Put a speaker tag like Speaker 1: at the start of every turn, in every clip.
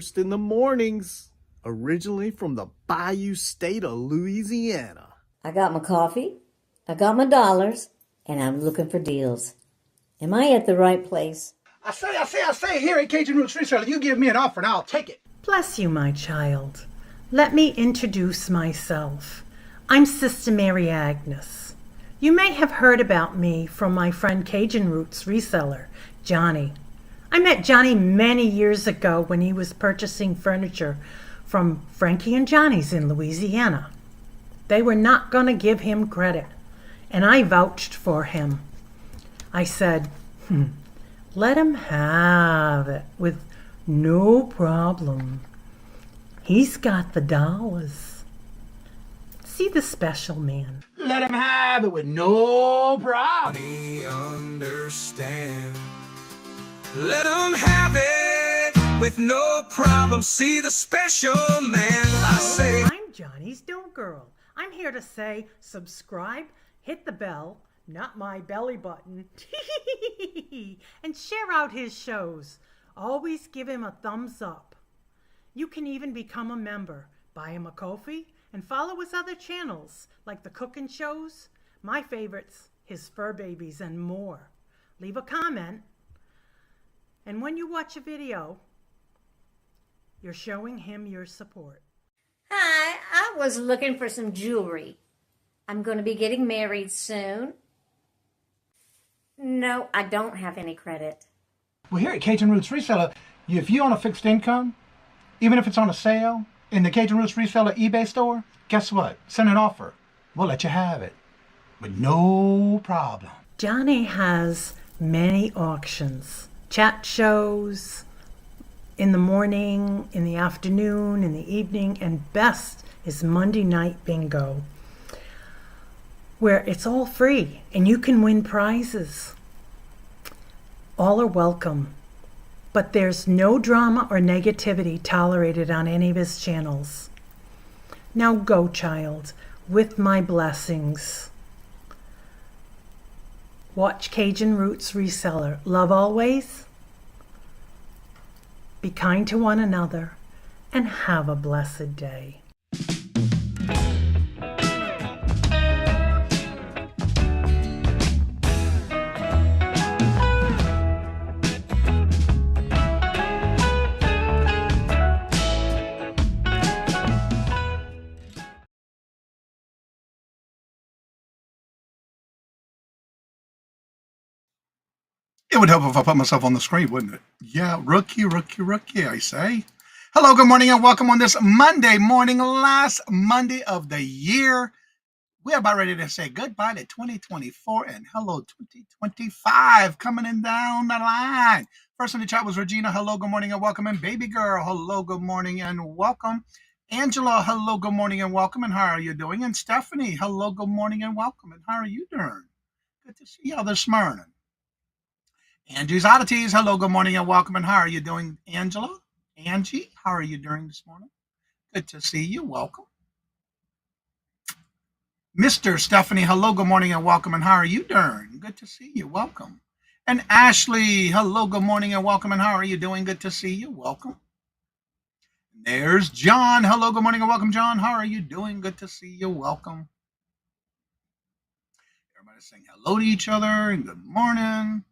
Speaker 1: first in the mornings, originally from the Bayou State of Louisiana.
Speaker 2: I got my coffee, I got my dollars, and I'm looking for deals. Am I at the right place?
Speaker 3: I say, here at Cajun Roots Reseller, you give me an offer and I'll take it.
Speaker 4: Bless you, my child. Let me introduce myself. I'm Sister Mary Agnes. You may have heard about me from my friend Cajun Roots Reseller, Johnny. I met Johnny many years ago when he was purchasing furniture from Frankie and Johnny's in Louisiana. They were not going to give him credit, and I vouched for him. I said, let him have it with no problem. He's got the dollars. See the special man.
Speaker 3: Let him have it with no problem.
Speaker 5: Understand. Let him have it with no problem. See the special man. I say,
Speaker 4: I'm Johnny's Don't Girl. I'm here to say subscribe, hit the bell, not my belly button, and share out his shows. Always give him a thumbs up. You can even become a member. Buy him a coffee and follow his other channels like the cooking shows, my favorites, his fur babies, and more. Leave a comment. And when you watch a video, you're showing him your support.
Speaker 2: Hi, I was looking for some jewelry. I'm going to be getting married soon. No, I don't have any credit.
Speaker 3: Well, here at Cajun Roots Reseller, if you own a fixed income, even if it's on a sale in the Cajun Roots Reseller eBay store, guess what? Send an offer. We'll let you have it with no problem.
Speaker 4: Johnny has many auctions, chat shows, in the morning, in the afternoon, in the evening, and best is Monday night bingo, where it's all free and you can win prizes. All are welcome, but there's no drama or negativity tolerated on any of his channels. Now go, child, with my blessings. Watch Cajun Roots Reseller. Love always. Be kind to one another and have a blessed day.
Speaker 6: It would help if I put myself on the screen, wouldn't it? Yeah, rookie, I say. Hello, good morning, and welcome on this Monday morning, last Monday of the year. We're about ready to say goodbye to 2024 and hello 2025 coming in down the line. First in the chat was Regina. Hello, good morning, and welcome. And Baby Girl, hello, good morning, and welcome. Angela, hello, good morning, and welcome. And how are you doing? And Stephanie, hello, good morning, and welcome. And how are you doing? Good to see y'all this morning. Angie's Oddities, hello, good morning, and welcome. And how are you doing, Angela? Angie, how are you doing this morning? Good to see you. Welcome. Mr. Stephanie, hello, good morning, and welcome. And how are you doing? Good to see you. Welcome. And Ashley, hello, good morning, and welcome. And how are you doing? Good to see you. Welcome. There's John. Hello, good morning, and welcome, John. How are you doing? Good to see you. Welcome. Everybody saying hello to each other and good morning.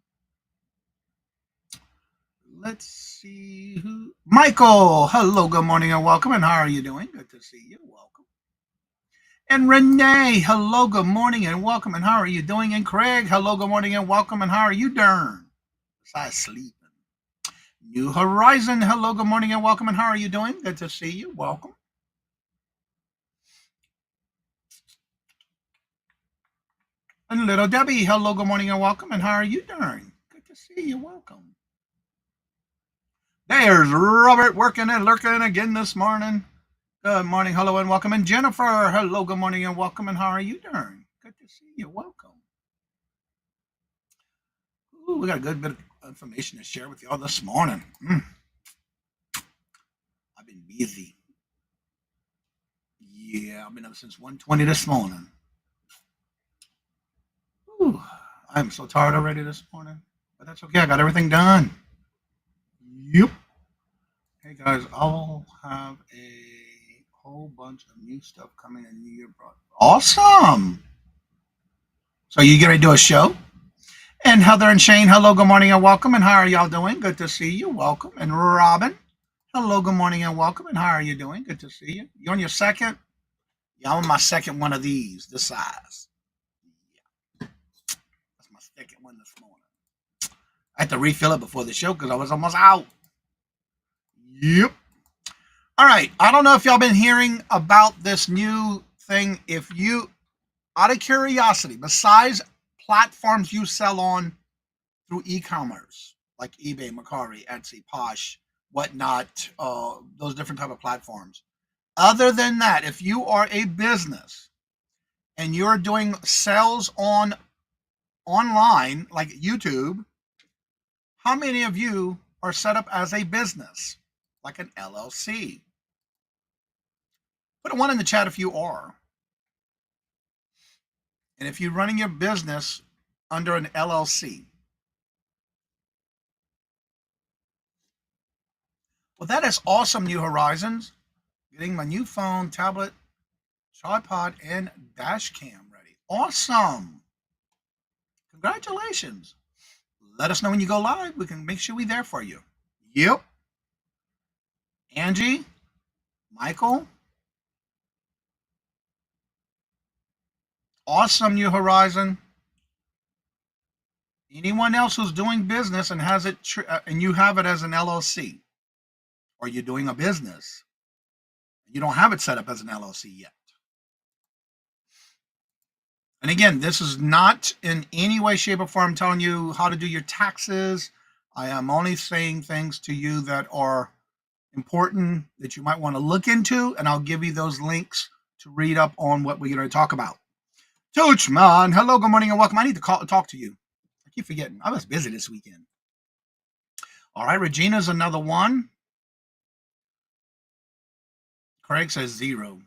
Speaker 6: Let's see who. Michael, hello, good morning, and welcome. And how are you doing? Good to see you. Welcome. And Renee, hello, good morning, and welcome. And how are you doing? And Craig, hello, good morning, and welcome. And how are you doing? Besides sleeping. New Horizon, hello, good morning, and welcome. And how are you doing? Good to see you. Welcome. And Little Debbie, hello, good morning, and welcome. And how are you doing? Good to see you. Welcome. There's Robert working and lurking again this morning. Good morning, hello, and welcome. And Jennifer, hello, good morning, and welcome. And how are you doing? Good to see you. Welcome. Ooh, we got a good bit of information to share with y'all this morning. I've been busy. Yeah, I've been up since 1:20 this morning. Ooh, I'm so tired already this morning, but that's okay. I got everything done. Yep. Hey guys, I'll have a whole bunch of new stuff coming in New Year. Awesome! So you gonna do a show? And Heather and Shane, hello, good morning and welcome. And how are y'all doing? Good to see you. Welcome. And Robin, hello, good morning and welcome. And how are you doing? Good to see you. You on your second? Yeah, I'm on my second one of these, this size. Yeah. That's my second one this morning. I had to refill it before the show because I was almost out. Yep. All right. I don't know if y'all been hearing about this new thing. If you, out of curiosity, besides platforms you sell on through e-commerce, like eBay, Mercari, Etsy, Posh, whatnot, those different type of platforms. Other than that, if you are a business and you're doing sales on online, like YouTube, how many of you are set up as a business, like an LLC? Put a 1 in the chat if you are. And if you're running your business under an LLC. Well, that is awesome, New Horizons. Getting my new phone, tablet, tripod, and dash cam ready. Awesome. Congratulations. Let us know when you go live. We can make sure we're there for you. Yep. Angie, Michael. Awesome, New Horizon. Anyone else who's doing business and has it, and you have it as an LLC, or you're doing a business, you don't have it set up as an LLC yet. And again, this is not in any way, shape, or form telling you how to do your taxes. I am only saying things to you that are important that you might want to look into, and I'll give you those links to read up on what we're going to talk about. Toochman, hello, good morning, and welcome. I need to talk to you. I keep forgetting. I was busy this weekend. All right, Regina's another one. Craig says 0.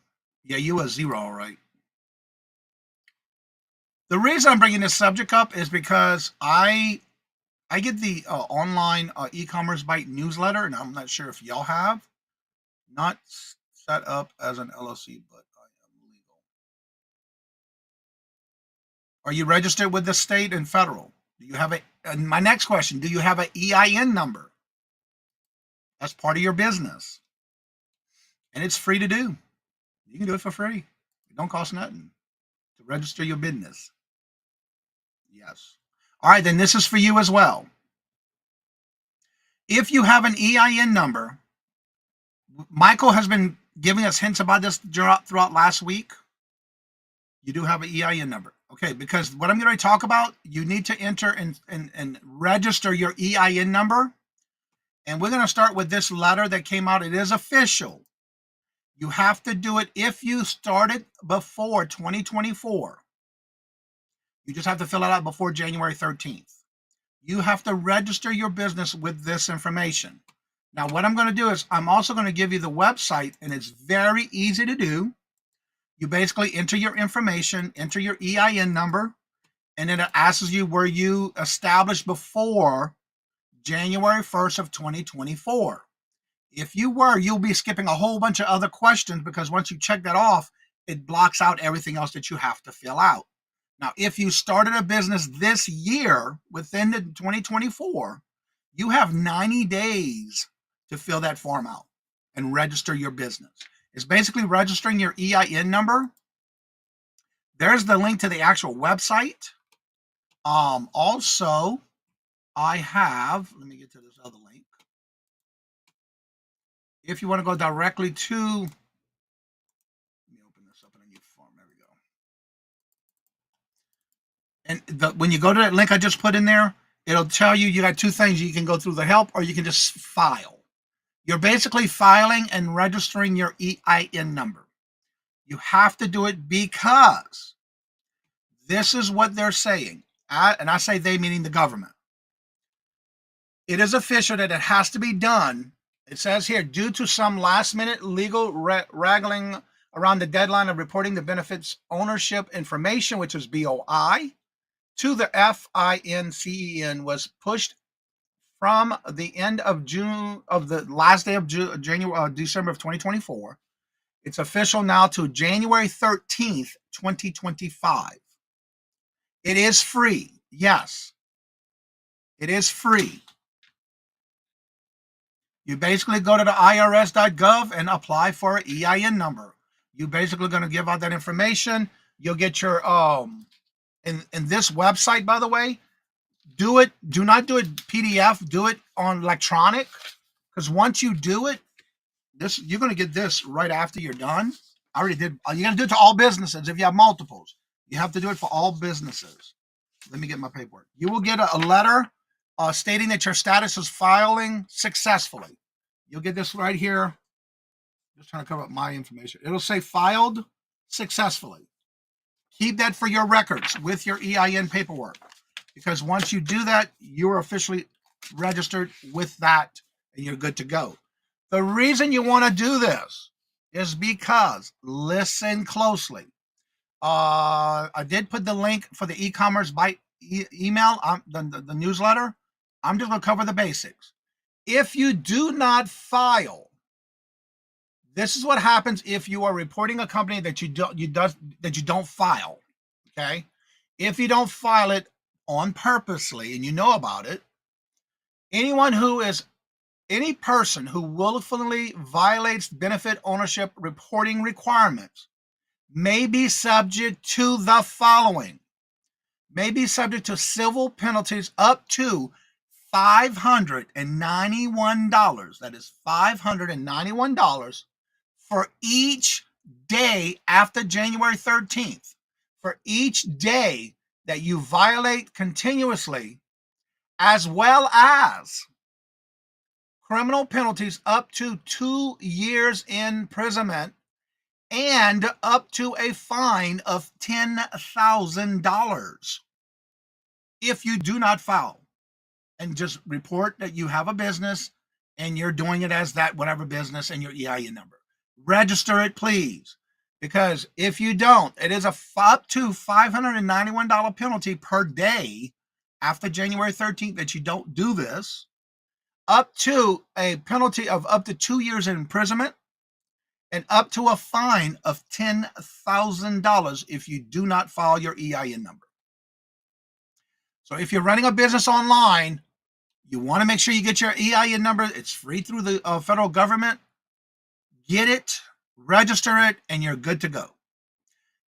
Speaker 6: Yeah, you was 0, all right. The reason I'm bringing this subject up is because I get the online e-commerce bite newsletter, and I'm not sure if y'all have. Not set up as an LLC, but I am legal. Are you registered with the state and federal? Do you have and my next question, do you have an EIN number? That's part of your business. And it's free to do. You can do it for free. It don't cost nothing to register your business. Yes. All right, then this is for you as well. If you have an EIN number, Michael has been giving us hints about this throughout last week. You do have an EIN number. Okay, because what I'm going to talk about, you need to enter and register your EIN number. And we're going to start with this letter that came out. It is official. You have to do it if you started before 2024. You just have to fill it out before January 13th. You have to register your business with this information. Now, what I'm going to do is I'm also going to give you the website, and it's very easy to do. You basically enter your information, enter your EIN number, and then it asks you were you established before January 1st of 2024. If you were, you'll be skipping a whole bunch of other questions because once you check that off, it blocks out everything else that you have to fill out. Now, if you started a business this year within the 2024, you have 90 days to fill that form out and register your business. It's basically registering your EIN number. There's the link to the actual website. Also, I have, let me get to this other link. If you want to go directly to, let me open this up in a new form. There we go. And when you go to that link I just put in there, it'll tell you got two things. You can go through the help or you can just file. You're basically filing and registering your EIN number. You have to do it because this is what they're saying. And I say they meaning the government. It is official that it has to be done. It says here, due to some last minute legal wrangling around the deadline of reporting the benefits ownership information, which is BOI, to the FINCEN was pushed from the end of June, of the last day of December of 2024. It's official now to January 13th, 2025. It is free. Yes, it is free. You basically go to the irs.gov and apply for an EIN number. You basically going to give out that information. You'll get your in this website, by the way. Do not do it PDF, do it on electronic, because once you do it, you're going to get this right after you're done. I already did. You got to do it to all businesses. If you have multiples, you have to do it for all businesses. Let me get my paperwork. You will get a letter stating that your status is filing successfully. You'll get this right here. Just trying to cover up my information. It'll say filed successfully. Keep that for your records with your EIN paperwork, because once you do that, you're officially registered with that and you're good to go. The reason you want to do this is because, listen closely. I did put the link for the e-commerce by email, the newsletter. I'm just going to cover the basics. If you do not file, this is what happens if you are reporting a company that you don't file. Okay, if you don't file it on purposely and you know about it, any person who willfully violates benefit ownership reporting requirements may be subject to the following. May be subject to civil penalties up to $591. That is $591 for each day after January 13th. For each day that you violate continuously, as well as criminal penalties up to 2 years imprisonment and up to a fine of $10,000 if you do not file and just report that you have a business and you're doing it as that whatever business and your EIN number. Register it, please, because if you don't, it is up to $591 penalty per day after January 13th that you don't do this, up to a penalty of up to 2 years in imprisonment, and up to a fine of $10,000 if you do not file your EIN number. So if you're running a business online, you want to make sure you get your EIN number. It's free through the federal government. Get it, register it, and you're good to go.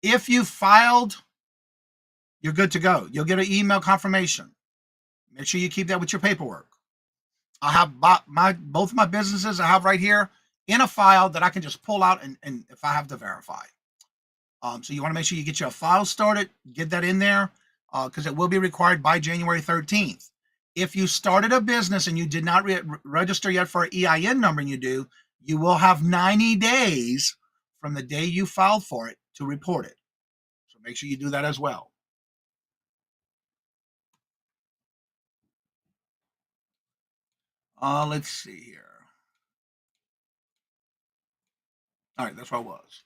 Speaker 6: If you filed, you're good to go. You'll get an email confirmation. Make sure you keep that with your paperwork. I have both my businesses I have right here in a file that I can just pull out and if I have to verify. So you want to make sure you get your file started, get that in there, because it will be required by January 13th. If you started a business and you did not register yet for an EIN number and you will have 90 days from the day you filed for it to report it. So make sure you do that as well. Let's see here. All right, that's where I was.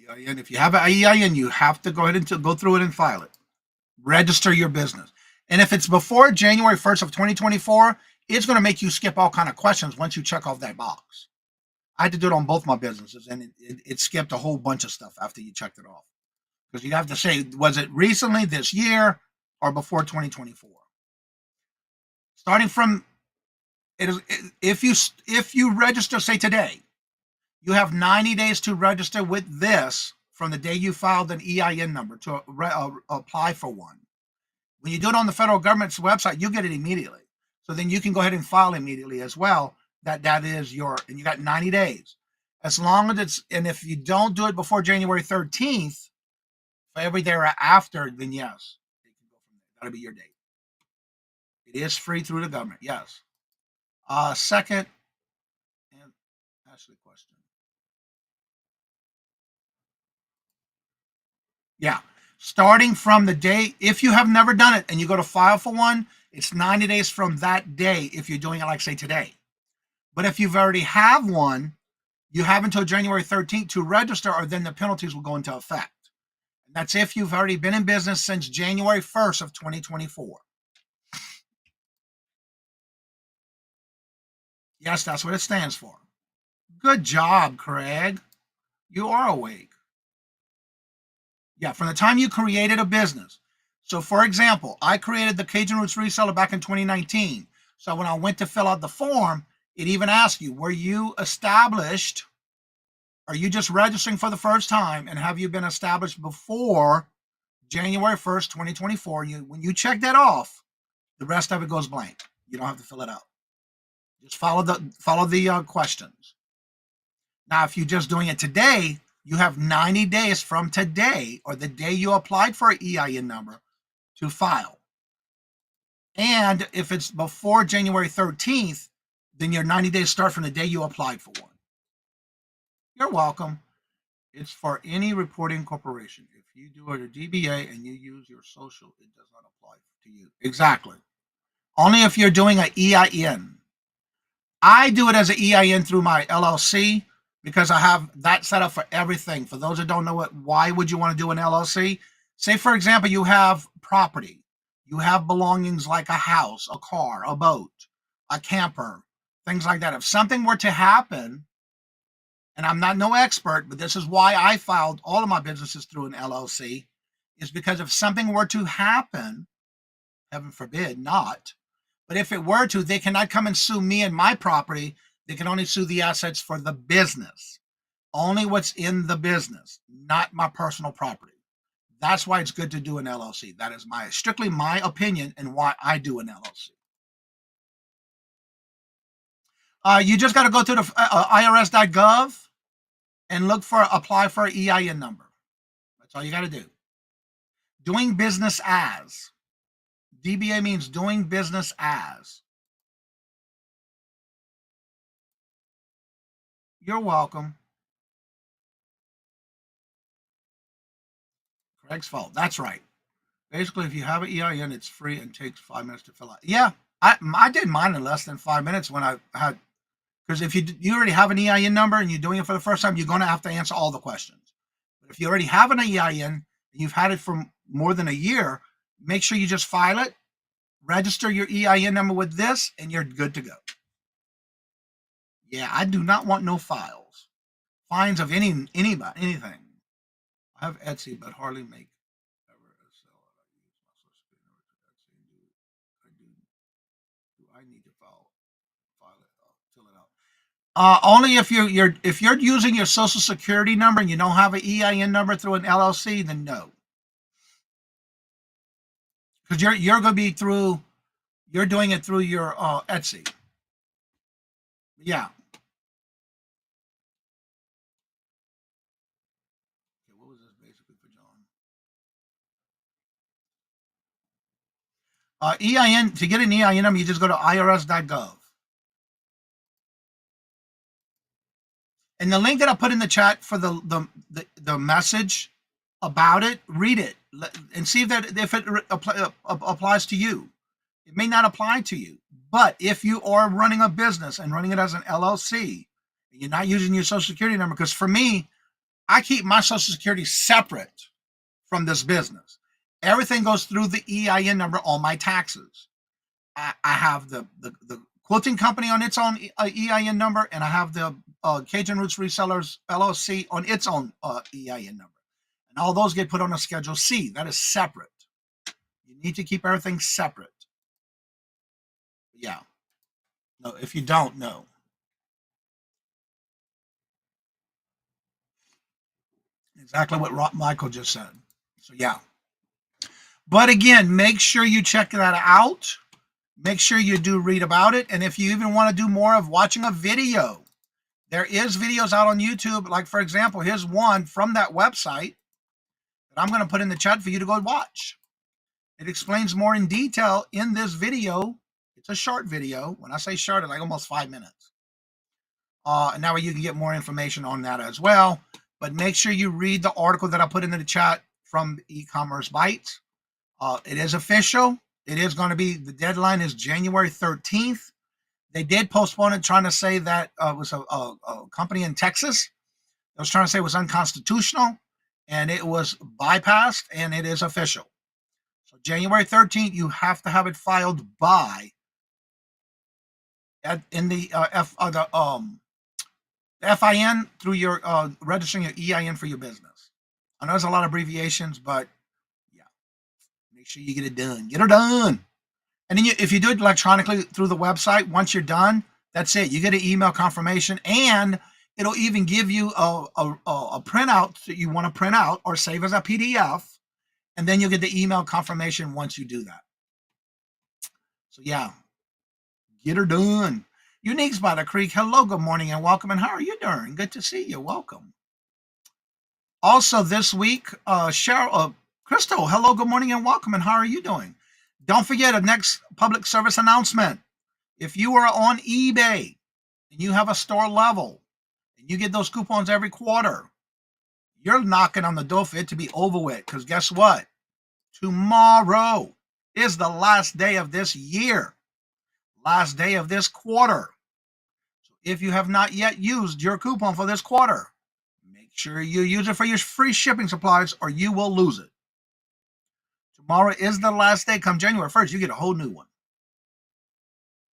Speaker 6: EIN. If you have an EIN, you have to go ahead and go through it and file it. Register your business. And if it's before January 1st of 2024, it's going to make you skip all kind of questions once you check off that box. I had to do it on both my businesses, and it skipped a whole bunch of stuff after you checked it off. Because you have to say, was it recently, this year, or before 2024? Starting from, if you register, say today, you have 90 days to register with this from the day you filed an EIN number to apply for one. When you do it on the federal government's website, you get it immediately. So then you can go ahead and file immediately as well. That is and you got 90 days. As long as and if you don't do it before January 13th, for every day after, then yes, they can go from there. That'll be your date. It is free through the government, yes. Second, and ask the question. Yeah, starting from the day, if you have never done it and you go to file for one, it's 90 days from that day if you're doing it like, say, today. But if you've already have one, you have until January 13th to register, or then the penalties will go into effect. And that's if you've already been in business since January 1st of 2024. Yes, that's what it stands for. Good job, Craig. You are awake. Yeah, from the time you created a business. So, for example, I created the Cajun Roots Reseller back in 2019. So when I went to fill out the form, it even asked you, were you established? Are you just registering for the first time? And have you been established before January 1st, 2024? When you check that off, the rest of it goes blank. You don't have to fill it out. Just follow the questions. Now, if you're just doing it today, you have 90 days from today or the day you applied for an EIN number to file. And if it's before January 13th, then your 90 days start from the day you applied for one. You're welcome. It's for any reporting corporation. If you do it a DBA and you use your social, it does not apply to you. Exactly. Only if you're doing an EIN. I do it as an EIN through my LLC because I have that set up for everything. For those that don't know it, why would you want to do an LLC? Say, for example, you have property. You have belongings like a house, a car, a boat, a camper, things like that. If something were to happen, and I'm not no expert, but this is why I filed all of my businesses through an LLC, is because if something were to happen, heaven forbid not, but if it were to, they cannot come and sue me and my property. They can only sue the assets for the business. Only what's in the business, not my personal property. That's why it's good to do an LLC. That is strictly my opinion and why I do an LLC. You just got to go to the irs.gov and apply for an EIN number. That's all you got to do. Doing business as. DBA means doing business as. You're welcome. Craig's fault. That's right. Basically, if you have an EIN, it's free and takes 5 minutes to fill out. Yeah, I did mine in less than 5 minutes when I had, because if you already have an EIN number and you're doing it for the first time, you're going to have to answer all the questions. But if you already have an EIN and you've had it for more than a year, make sure you just file it, register your EIN number with this, and you're good to go. Yeah, I do not want no fines of anybody, anything. I have Etsy, but hardly make ever a sale. Do I need to file it, fill it out? Only if you're using your social security number and you don't have an EIN number through an LLC, then no. Because you're going to be you're doing it through your Etsy. Yeah. Okay, what was this basically for John? EIN, to get an EIN number, you just go to irs.gov. And the link that I put in the chat for the message about it, read it and see if it applies to you. It may not apply to you, but if you are running a business and running it as an LLC, you're not using your social security number, because for me, I keep my social security separate from this business. Everything goes through the EIN number on my taxes. I have the quilting company on its own EIN number, and I have the Cajun Roots Resellers LLC on its own EIN number. And all those get put on a Schedule C. That is separate. You need to keep everything separate. Yeah. No, if you don't, no. Exactly what Michael just said. So, yeah. But again, make sure you check that out. Make sure you do read about it. And if you even want to do more of watching a video, there is videos out on YouTube. Like, for example, here's one from that website that I'm going to put in the chat for you to go watch. It explains more in detail in this video. It's a short video. When I say short, it's like almost 5 minutes. And that way you can get more information on that as well. But make sure you read the article that I put into the chat from E-Commerce Bites. It is official. It is going to be, the deadline is January 13th. They did postpone it, trying to say that it was a company in Texas that was trying to say it was unconstitutional, and it was bypassed, and it is official. So January 13th, you have to have it filed by in the the FIN through your registering your EIN for your business. I know there's a lot of abbreviations, but yeah, make sure you get it done. Get her done. And then if you do it electronically through the website, once you're done, that's it. You get an email confirmation, and it'll even give you a printout that you want to print out or save as a PDF, and then you'll get the email confirmation once you do that. So yeah, get her done. Uniques by the Creek. Hello, good morning, and welcome. And how are you doing? Good to see you. Welcome. Also this week, Cheryl, Crystal. Hello, good morning, and welcome. And how are you doing? Don't forget a next public service announcement. If you are on eBay and you have a store level and you get those coupons every quarter, you're knocking on the door for it to be over with. Because guess what? Tomorrow is the last day of this year, last day of this quarter. So if you have not yet used your coupon for this quarter, make sure you use it for your free shipping supplies or you will lose it. Tomorrow is the last day. Come January 1st, you get a whole new one.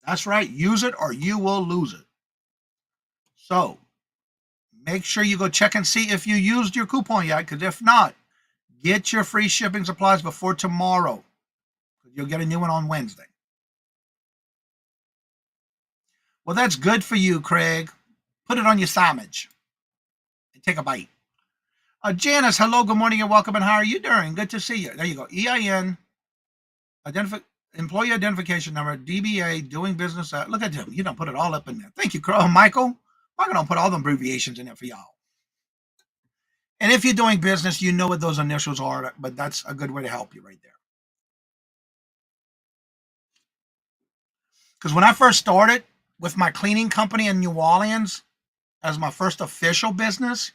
Speaker 6: That's right. Use it or you will lose it. So make sure you go check and see if you used your coupon yet, because if not, get your free shipping supplies before tomorrow. You'll get a new one on Wednesday. Well, that's good for you, Craig. Put it on your sandwich and take a bite. Janice, hello, good morning, and welcome. And how are you doing? Good to see you. There you go. EIN, employee identification number, DBA, doing business. Look at him. You don't put it all up in there. Thank you, Michael. Michael don't put all the abbreviations in there for y'all. And if you're doing business, you know what those initials are, but that's a good way to help you right there. Because when I first started with my cleaning company in New Orleans as my first official business,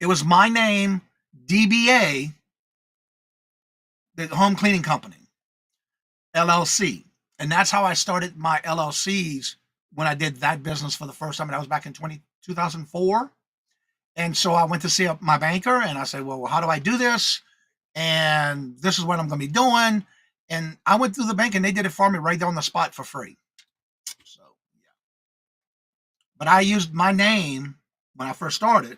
Speaker 6: it was my name, DBA, the home cleaning company, LLC. And that's how I started my LLCs when I did that business for the first time. And that was back in 2004. And so I went to see my banker and I said, well, how do I do this? And this is what I'm going to be doing. And I went through the bank and they did it for me right there on the spot for free. So, yeah. But I used my name when I first started.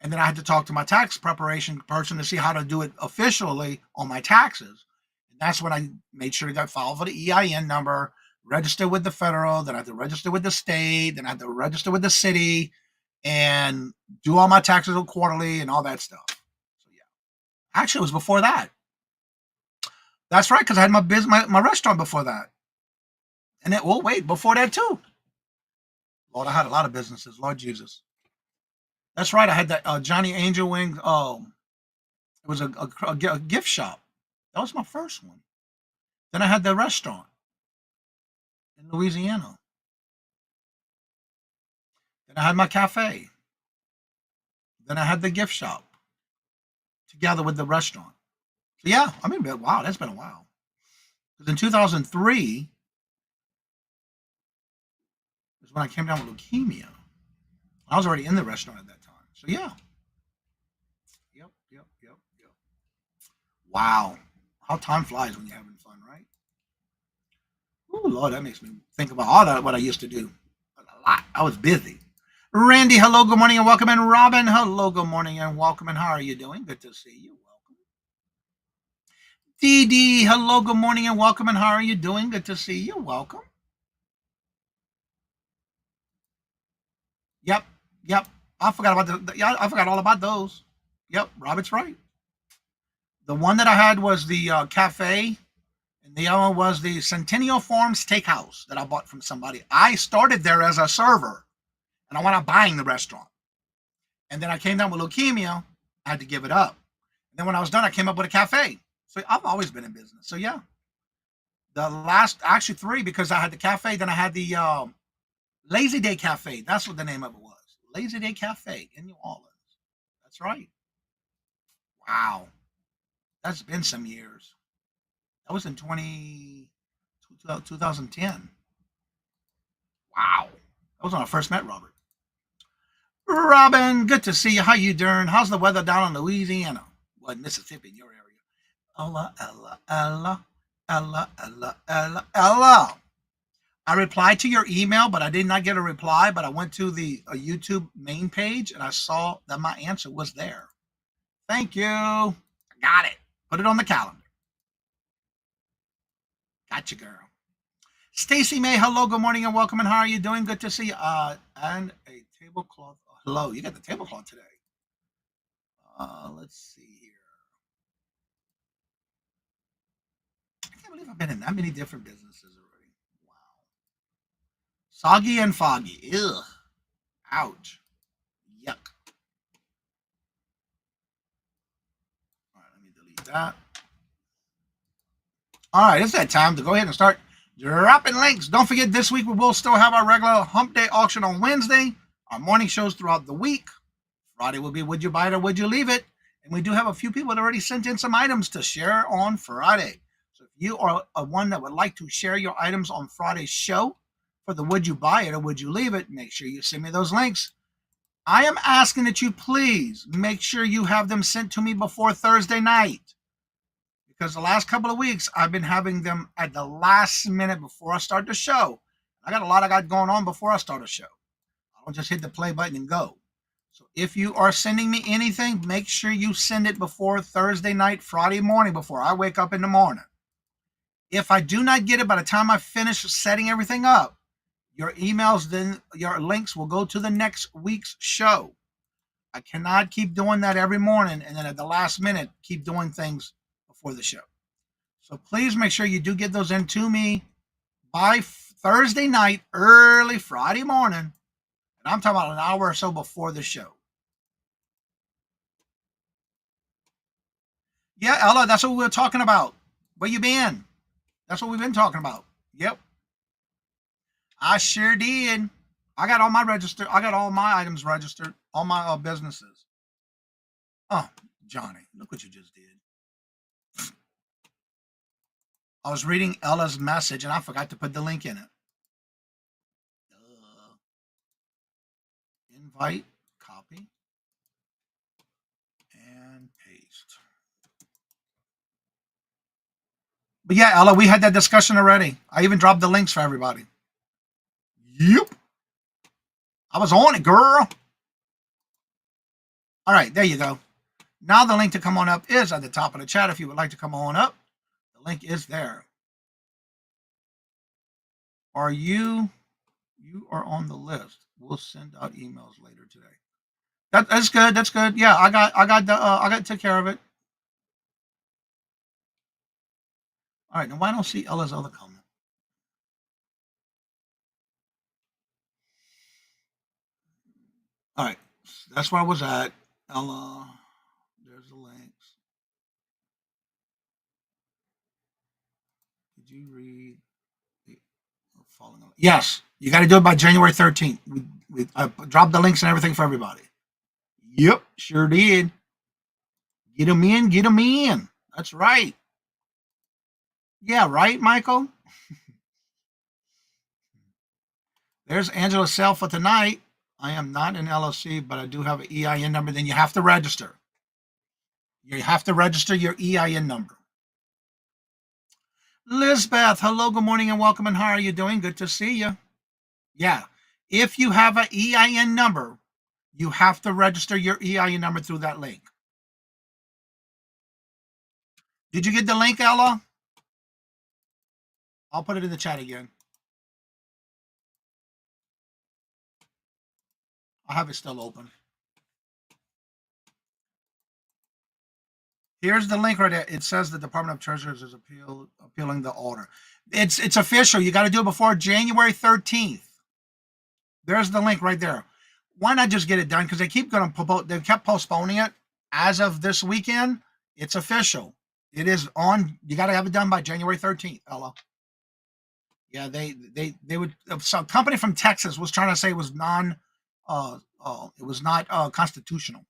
Speaker 6: And then I had to talk to my tax preparation person to see how to do it officially on my taxes. And that's when I made sure to get filed for the EIN number, register with the federal, then I had to register with the state, then I had to register with the city, and do all my taxes quarterly and all that stuff. So yeah, actually it was before that. That's right, because I had my business, my restaurant before that. And then, well, wait, before that too. Lord, I had a lot of businesses. Lord Jesus. That's right. I had that Johnny Angel Wings. It was a gift shop. That was my first one. Then I had the restaurant in Louisiana. Then I had my cafe. Then I had the gift shop together with the restaurant. So yeah, I mean, wow, that's been a while. Because in 2003 is when I came down with leukemia. I was already in the restaurant at that time. So yeah. Yep. Wow. How time flies when you're having fun, right? Oh, Lord, that makes me think about all that, what I used to do. A lot. I was busy. Randy, hello, good morning, and welcome. And Robin, hello, good morning, and welcome. And how are you doing? Good to see you. Welcome. Dee Dee, hello, good morning, and welcome. And how are you doing? Good to see you. Welcome. Yep. I forgot about I forgot all about those. Yep, Robert's right. The one that I had was the cafe, and the other one was the Centennial Farms Steakhouse that I bought from somebody. I started there as a server, and I wound up buying the restaurant. And then I came down with leukemia. I had to give it up. And then when I was done, I came up with a cafe. So I've always been in business. So yeah, the last, actually 3, because I had the cafe, then I had the Lazy Day Cafe. That's what the name of it was. Lazy Day Cafe in New Orleans. That's right. Wow. That's been some years. That was in 2010. Wow. That was when I first met Robert. Robin, good to see you. How you doing? How's the weather down in Louisiana? Well, in Mississippi, in your area. Ella. I replied to your email, but I did not get a reply. But I went to the YouTube main page and I saw that my answer was there. Thank you. I got it. Put it on the calendar. Gotcha, girl. Stacy May, hello, good morning and welcome. And how are you doing? Good to see you. And a tablecloth. Hello, you got the tablecloth today. Let's see here. I can't believe I've been in that many different businesses already. Wow. Soggy and foggy. Ugh. Ouch. Yuck. All right, let me delete that. All right, it's that time to go ahead and start dropping links. Don't forget, this week we will still have our regular hump day auction on Wednesday. Our morning shows throughout the week. Friday will be Would You Buy It or Would You Leave It? And we do have a few people that already sent in some items to share on Friday. So if you are one that would like to share your items on Friday's show for the Would You Buy It or Would You Leave It, make sure you send me those links. I am asking that you please make sure you have them sent to me before Thursday night. Because the last couple of weeks, I've been having them at the last minute before I start the show. I got a lot I got going on before I start a show. I don't just hit the play button and go. So if you are sending me anything, make sure you send it before Thursday night, Friday morning, before I wake up in the morning. If I do not get it by the time I finish setting everything up, your emails, then your links will go to the next week's show. I cannot keep doing that every morning and then at the last minute keep doing things before the show. So please make sure you do get those in to me by Thursday night, early Friday morning. And I'm talking about an hour or so before the show. Yeah, Ella, that's what we were talking about. Where you been? That's what we've been talking about. Yep. I sure did. I got all my items registered, all my businesses. Oh, Johnny, look what you just did. I was reading Ella's message and I forgot to put the link in it. Invite, copy, and paste. But yeah, Ella, we had that discussion already. I even dropped the links for everybody. Yep. I was on it, girl. All right, there you go. Now the link to come on up is at the top of the chat. If you would like to come on up, the link is there. Are you are on the list. We'll send out emails later today. That's good. That's good. Yeah, I got took care of it. All right, now why don't I see Ella's other comment? All right, that's where I was at. Ella, there's the links. Did you read the following? Yes, you got to do it by January 13th. We dropped the links and everything for everybody. Yep, sure did. Get them in, get them in. That's right. Yeah, right, Michael? There's Angela's sale for tonight. I am not an LLC, but I do have an EIN number. Then you have to register. You have to register your EIN number. Lizbeth, hello, good morning, and welcome. And how are you doing? Good to see you. Yeah, if you have an EIN number, you have to register your EIN number through that link. Did you get the link, Ella? I'll put it in the chat again. I have it still open. Here's the link right there. It says the Department of Treasury is appealing the order. It's official. You got to do it before January 13th. There's the link right there. Why not just get it done? Because they keep going to they kept postponing it. As of this weekend, it's official. It is on. You got to have it done by January 13th, Ella. Yeah, they would. Some company from Texas was trying to say it was it was not constitutional.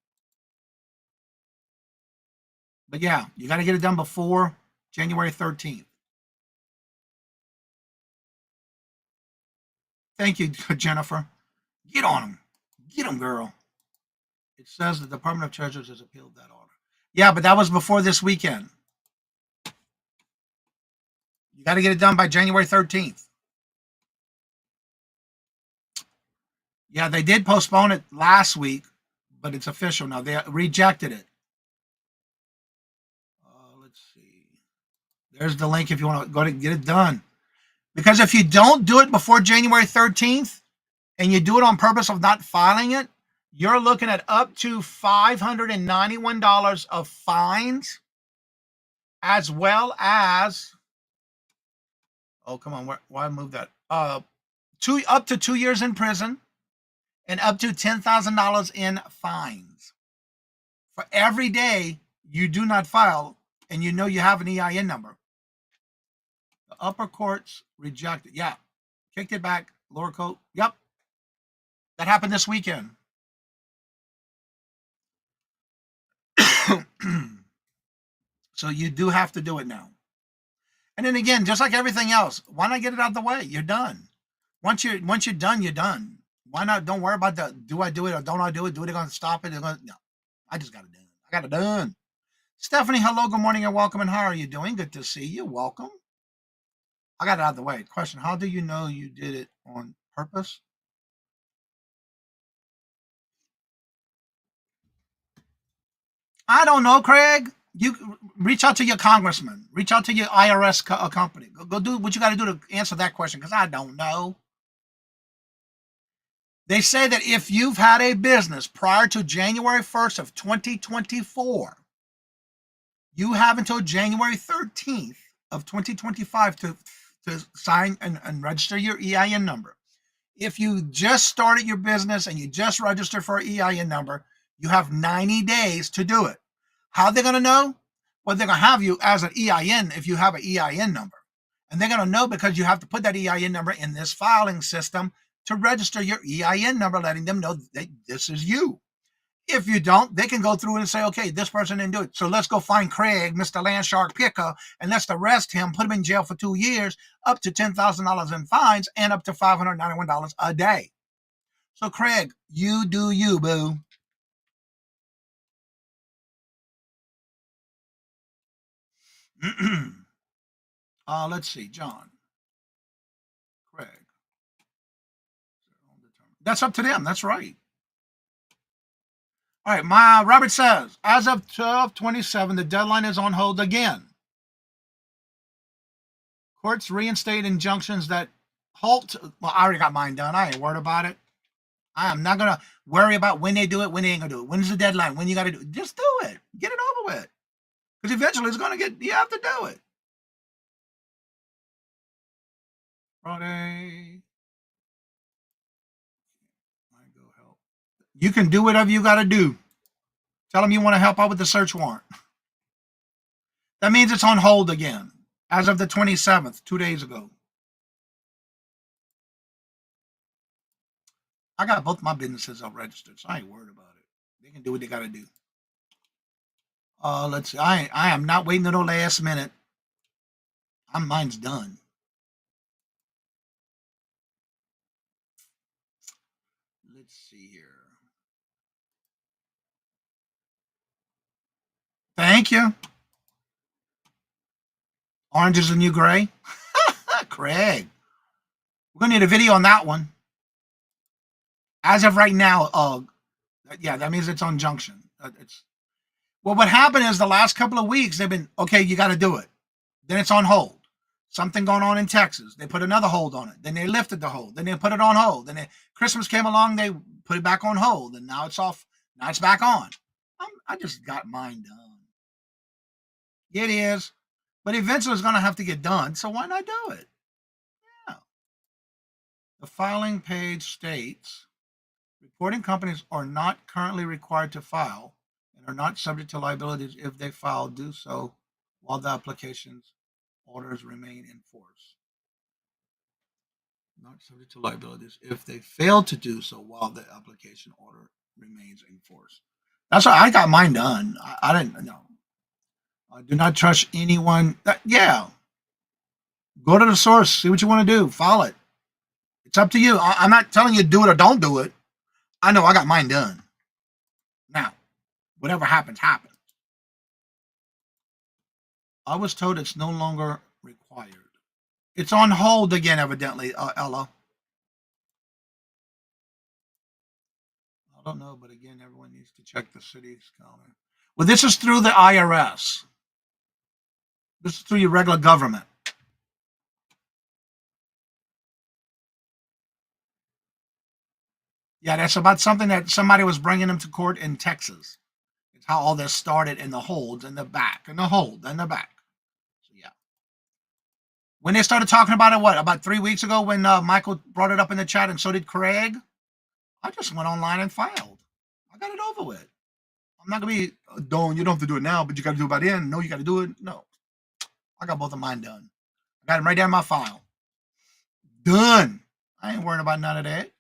Speaker 6: But yeah, you got to get it done before January 13th. Thank you, Jennifer. Get on them. Get them, girl. It says the Department of Treasury has appealed that order. Yeah, but that was before this weekend. You got to get it done by January 13th. Yeah, they did postpone it last week, but it's official now. They rejected it. Let's see. There's the link if you want to go to get it done. Because if you don't do it before January 13th and you do it on purpose of not filing it, you're looking at up to $591 of fines, as well as, oh, come on, why move that? Up to 2 years in prison and up to $10,000 in fines for every day you do not file and you know you have an EIN number. The upper courts rejected. Yeah, kicked it back. Lower court. Yep, that happened this weekend. So you do have to do it now. And then again, just like everything else, why not get it out of the way? You're done. Once you're done, you're done. Why not? Don't worry about the do I do it or don't I do it? Do they gonna stop it? No, I just got it done. I got it done. Stephanie, hello, good morning and welcome. And how are you doing? Good to see you. Welcome. I got it out of the way. Question: how do you know you did it on purpose? I don't know, Craig. You reach out to your congressman. Reach out to your IRS company. Go do what you got to do to answer that question, because I don't know. They say that if you've had a business prior to January 1st of 2024, you have until January 13th of 2025 to sign and register your EIN number. If you just started your business and you just registered for an EIN number, you have 90 days to do it. How are they going to know? Well, they're going to have you as an EIN if you have an EIN number. And they're going to know because you have to put that EIN number in this filing system to register your EIN number, letting them know that this is you. If you don't, they can go through and say, okay, this person didn't do it. So let's go find Craig, Mr. Landshark Picker, and let's arrest him, put him in jail for 2 years, up to $10,000 in fines, and up to $591 a day. So Craig, you do you, boo. Let's see, John, Craig. That's up to them. That's right. All right, Robert says, as of 12/27, the deadline is on hold again. Courts reinstate injunctions that halt. Well, I already got mine done. I ain't worried about it. I am not going to worry about when they do it, when they ain't going to do it. When's the deadline? When you got to do it? Just do it. Get it over with. Because eventually it's going to you have to do it. Friday. Go help. You can do whatever you got to do. Tell them you want to help out with the search warrant. That means it's on hold again, as of the 27th, 2 days ago. I got both my businesses up registered, so I ain't worried about it. They can do what they got to do. Let's see. I am not waiting until the last minute. Mine's done. Let's see here. Thank you. Orange is the new gray. Craig. We're going to need a video on that one. As of right now, yeah, that means it's on junction. Well, what happened is the last couple of weeks, they've been, okay, you got to do it. Then it's on hold. Something going on in Texas. They put another hold on it. Then they lifted the hold. Then they put it on hold. Then Christmas came along, they put it back on hold. And now it's off. Now it's back on. I just got mine done. It is. But eventually it's going to have to get done. So why not do it? Yeah. The filing page states, reporting companies are not currently required to file and are not subject to liabilities if they file, do so while the application's orders remain in force. Not subject to liabilities if they fail to do so while the application order remains in force. That's why I got mine done. I didn't know. I do not trust anyone. Yeah. Go to the source. See what you want to do. File it. It's up to you. I'm not telling you do it or don't do it. I know I got mine done. Now, whatever happens, happens. I was told it's no longer required. It's on hold again, evidently, Ella. I don't know, but again, everyone needs to check the city's counter. Well, this is through the IRS. This is through your regular government. Yeah, that's about something that somebody was bringing them to court in Texas. It's how all this started in the holds in the back, and the hold in the back. So, yeah. When they started talking about it, what, about 3 weeks ago when Michael brought it up in the chat and so did Craig? I just went online and filed. I got it over with. I'm not going to be, don't, you don't have to do it now, but you got to do it by then. No, you got to do it. No. I got both of mine done. I got them right down in my file. Done. I ain't worrying about none of that.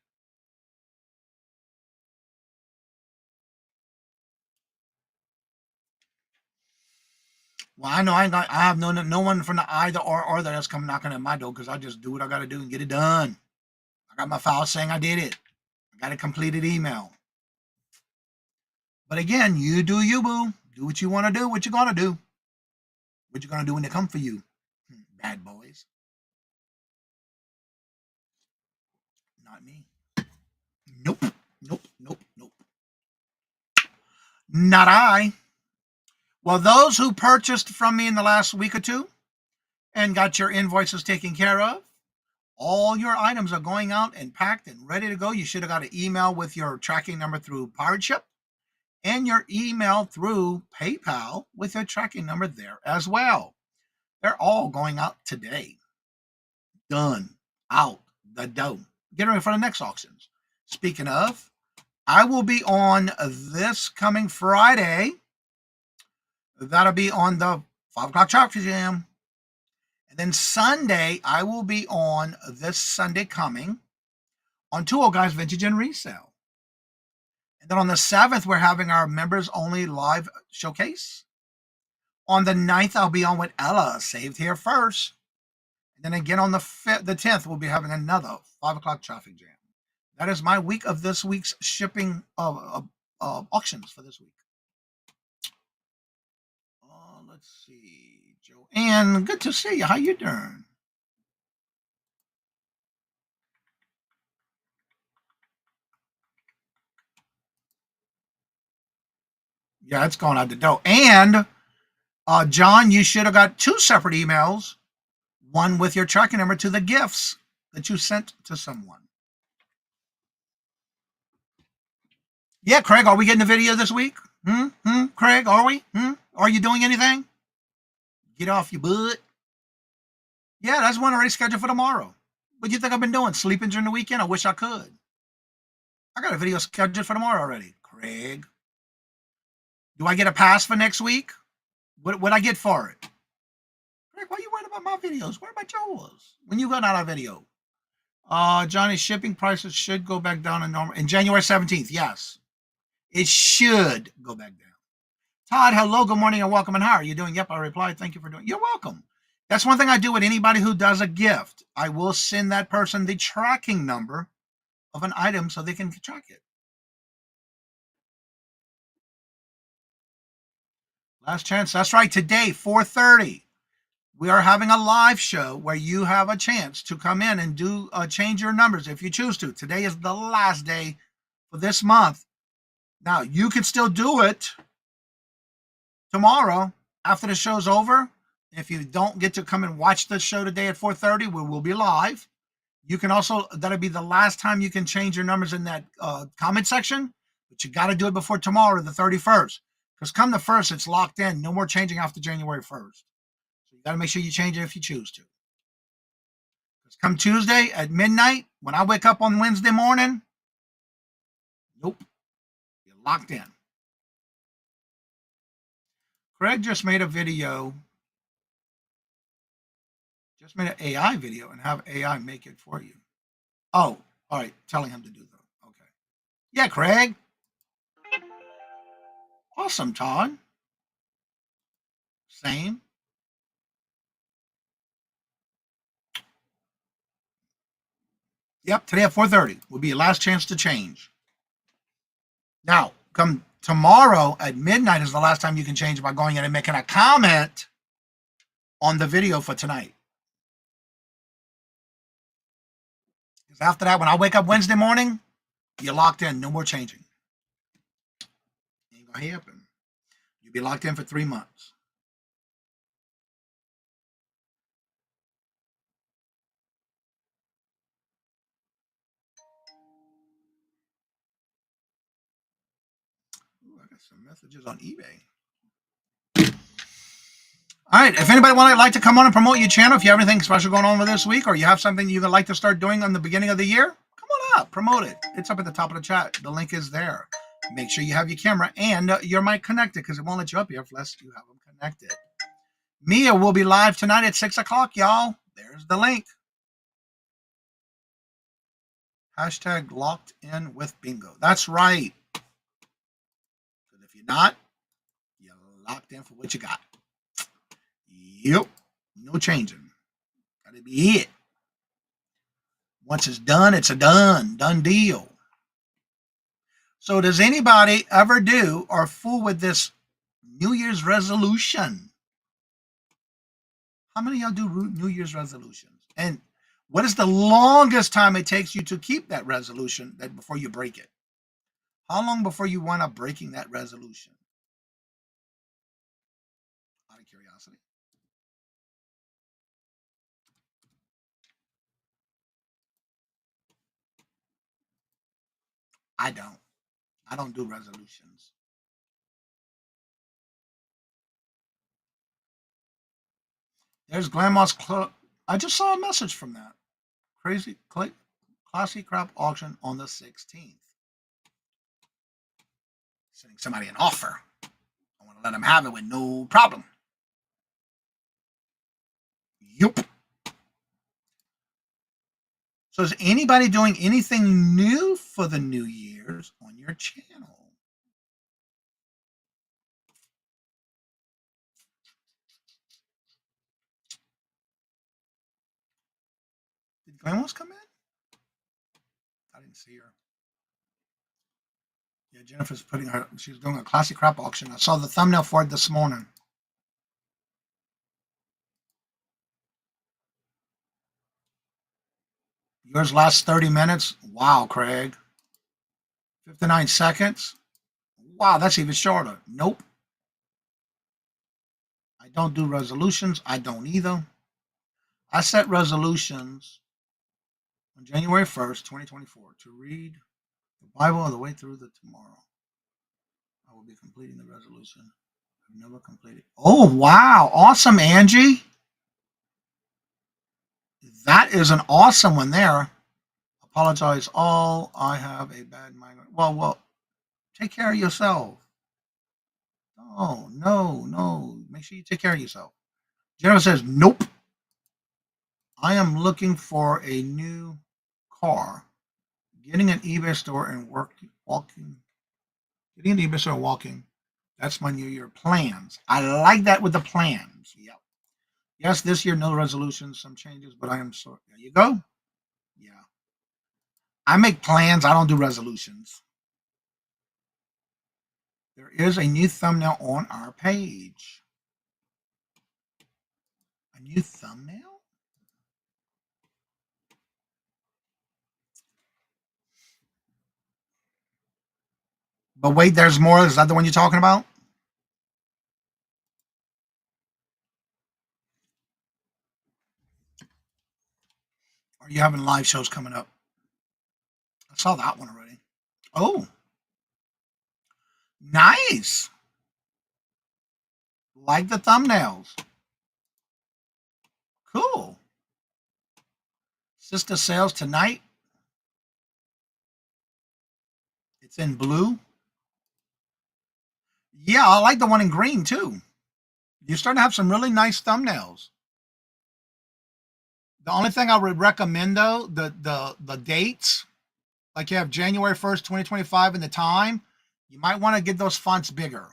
Speaker 6: Well, I know I have no one from the either or that's come knocking at my door because I just do what I got to do and get it done. I got my file saying I did it. I got a completed email. But again, you do you, boo. Do what you want to do, what you're going to do. What you're going to do when they come for you. Bad boys. Not me. Nope. Nope. Nope. Nope. Not I. Well, those who purchased from me in the last week or two and got your invoices taken care of, all your items are going out and packed and ready to go. You should have got an email with your tracking number through Pirate Ship and your email through PayPal with your tracking number there as well. They're all going out today. Done. Out the door. Get ready for the next auctions. Speaking of, I will be on this coming Friday. That'll be on the 5 o'clock Chocolate Jam. And then Sunday, I will be on this Sunday coming on 2 Guys Vintage and Resale. And then on the 7th, we're having our members only live showcase. On the 9th, I'll be on with Ella, Saved Here First. And then again on the 10th, we'll be having another 5 o'clock traffic jam. That is my week of this week's shipping auctions for this week. Let's see, Joanne, good to see you. How you doing? Yeah, it's going out the door. And John, you should have got 2 separate emails. One with your tracking number to the gifts that you sent to someone. Yeah, Craig, are we getting a video this week? Craig, are we? Are you doing anything? Get off your butt. Yeah, that's one already scheduled for tomorrow. What do you think I've been doing? Sleeping during the weekend? I wish I could. I got a video scheduled for tomorrow already. Craig. Do I get a pass for next week? What I get for it? Craig, why are you worried about my videos? What about yours? When you got out of video? Johnny, shipping prices should go back down to normal. In January 17th, yes. It should go back down. Todd, hello, good morning, and welcome. And how are you doing? Yep, I replied. Thank you for doing. You're welcome. That's one thing I do with anybody who does a gift. I will send that person the tracking number of an item so they can track it. Last chance. That's right. Today, 4:30, we are having a live show where you have a chance to come in and do change your numbers if you choose to. Today is the last day for this month. Now, you can still do it tomorrow after the show's over. If you don't get to come and watch the show today at 4:30, we will be live. You can also, that'll be the last time you can change your numbers in that comment section, but you got to do it before tomorrow, the 31st, because come the 1st, it's locked in. No more changing after January 1st. So you got to make sure you change it if you choose to. Because come Tuesday at midnight, when I wake up on Wednesday morning, nope, you're locked in. Craig just made a video, just made an AI video and have AI make it for you. Oh, all right, telling him to do that. Okay. Yeah, Craig. Awesome, Todd. Same. Yep, today at 4:30 will be your last chance to change. Now, come tomorrow at midnight is the last time you can change by going in and making a comment on the video for tonight. Because after that, when I wake up Wednesday morning, you're locked in. No more changing. gonna happen. You'll be locked in for 3 months. Ooh, I got some messages on eBay. All right. If anybody would like to come on and promote your channel, if you have anything special going on with this week, or you have something you'd like to start doing on the beginning of the year, come on up, promote it. It's up at the top of the chat. The link is there. Make sure you have your camera and your mic connected, because it won't let you up here unless you have them connected. Mia will be live tonight at 6 o'clock, y'all. There's the link. Hashtag locked in with bingo. That's right. Because if you're not, you're locked in for what you got. Yep. No changing. Gotta be it. Once it's done, it's a done deal. So does anybody ever do or fool with this New Year's resolution? How many of y'all do New Year's resolutions? And what is the longest time it takes you to keep that resolution before you break it? How long before you wind up breaking that resolution? Out of curiosity. I don't do resolutions. There's Grandma's Club. I just saw a message from that. Classy crap auction on the 16th. Sending somebody an offer. I want to let them have it with no problem. Yup. So is anybody doing anything new for the New Year's on your channel? Did Grandma's come in? I didn't see her. Yeah, Jennifer's she's doing a classic crap auction. I saw the thumbnail for it this morning. Yours lasts 30 minutes. Wow, Craig. 59 seconds. Wow, that's even shorter. Nope. I don't do resolutions. I don't either. I set resolutions on January 1st, 2024 to read the Bible all the way through the tomorrow. I will be completing the resolution. I've never completed. Oh, wow. Awesome, Angie. That is an awesome one there. Apologize all. I have a bad migraine. Well, take care of yourself. Oh, no. Make sure you take care of yourself. Jennifer says, nope. I am looking for a new car. Getting an eBay store and walking. Getting an eBay store and walking. That's my New Year plans. I like that with the plans. Yep. Yes, this year, no resolutions, some changes, but I am sorry. There you go. Yeah. I make plans. I don't do resolutions. There is a new thumbnail on our page. A new thumbnail? But wait, there's more. Is that the one you're talking about? Or are you having live shows coming up? I saw that one already. Oh. Nice. Like the thumbnails. Cool. Sister sales tonight. It's in blue. Yeah, I like the one in green too. You're starting to have some really nice thumbnails. The only thing I would recommend though, the dates, like you have January 1st, 2025 and the time, you might want to get those fonts bigger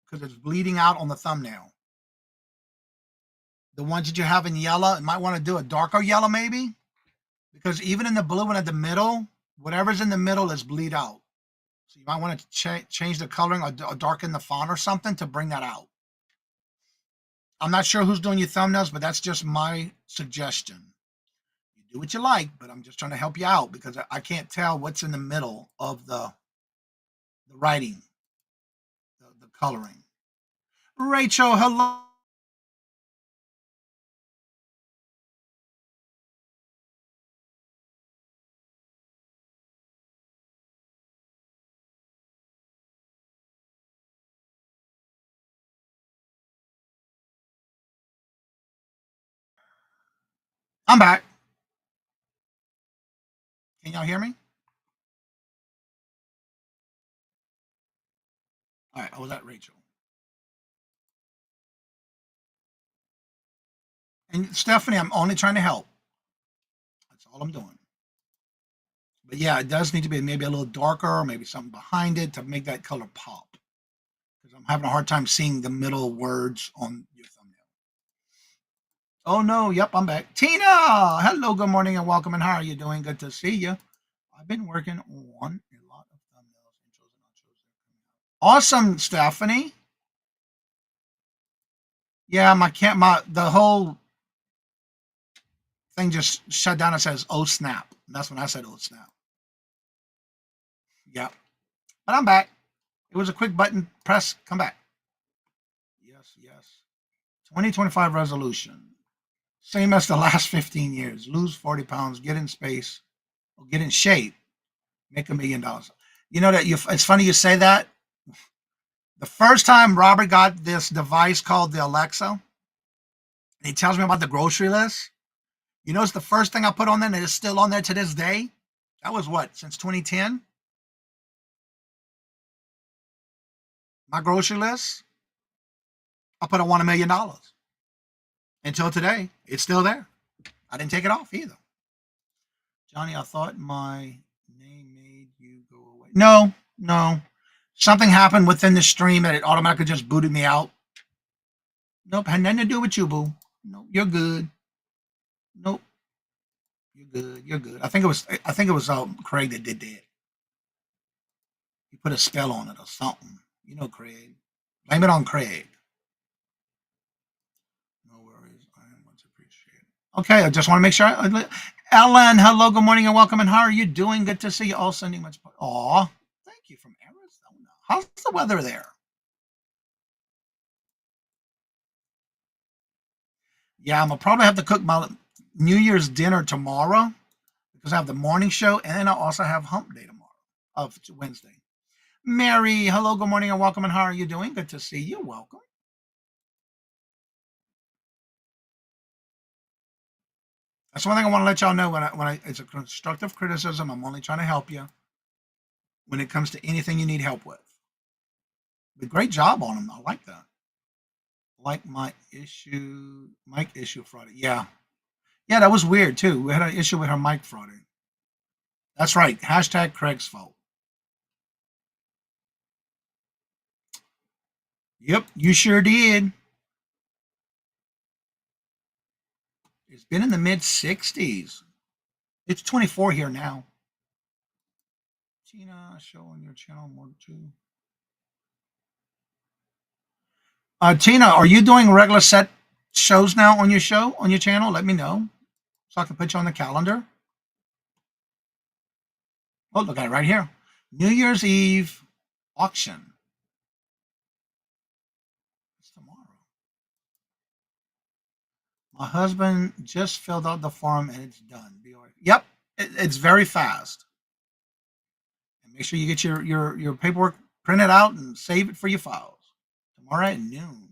Speaker 6: because it's bleeding out on the thumbnail. The ones that you have in yellow, you might want to do a darker yellow maybe, because even in the blue one at the middle, whatever's in the middle is bleed out. So you might want to change the coloring or darken the font or something to bring that out. I'm not sure who's doing your thumbnails, but that's just my suggestion. You do what you like, but I'm just trying to help you out because I can't tell what's in the middle of the writing, coloring. Rachel, hello. I'm back. Can y'all hear me? All right, I was at Rachel. And Stephanie, I'm only trying to help. That's all I'm doing. But yeah, it does need to be maybe a little darker, or maybe something behind it to make that color pop. Because I'm having a hard time seeing the middle words on your thumbnail. Oh no, yep, I'm back. Tina! Hello, good morning and welcome. And how are you doing? Good to see you. I've been working on a lot of thumbnails, intros, and outros. Awesome, Stephanie. Yeah, the whole thing just shut down. It says, oh snap. And that's when I said, oh snap. Yeah. But I'm back. It was a quick button press. Come back. Yes, yes. 2025 resolution. Same as the last 15 years. Lose 40 pounds, get in space, or get in shape, make $1 million. You know that it's funny you say that. The first time Robert got this device called the Alexa, and he tells me about the grocery list, you know, it's the first thing I put on there, and it's still on there to this day. That was what, since 2010? My grocery list, I put I want $1 million. Until today, it's still there. I didn't take it off either. Johnny, I thought my name made you go away. No. Something happened within the stream that it automatically just booted me out. Nope, had nothing to do with you, boo. Nope, you're good. Nope, you're good. I think it was Craig that did that. He put a spell on it or something. You know, Craig. Blame it on Craig. No worries. I am much appreciated. Okay, I just want to make sure. Ellen, hello, good morning and welcome. And how are you doing? Good to see you all sending much. Aw, thank you from Arizona. How's the weather there? Yeah, I'm gonna probably have to cook my New Year's dinner tomorrow because I have the morning show and I also have hump day tomorrow of Wednesday. Mary, hello, good morning and welcome. And how are you doing? Good to see you. Welcome. That's one thing I want to let y'all know when it's a constructive criticism. I'm only trying to help you when it comes to anything you need help with. But great job on them. I like that. Like mic issue Friday. Yeah, that was weird too. We had an issue with her mic Friday. That's right. Hashtag Craig's fault. Yep, you sure did. It's been in the mid 60s. It's 24 here now. Tina, show on your channel more too. Tina, are you doing regular set shows now on your channel? Let me know so I can put you on the calendar. Oh, look at it right here. New Year's Eve auction. It's tomorrow. My husband just filled out the form and it's done. Yep, it's very fast. And make sure you get your paperwork printed out and save it for your files. Tomorrow at noon.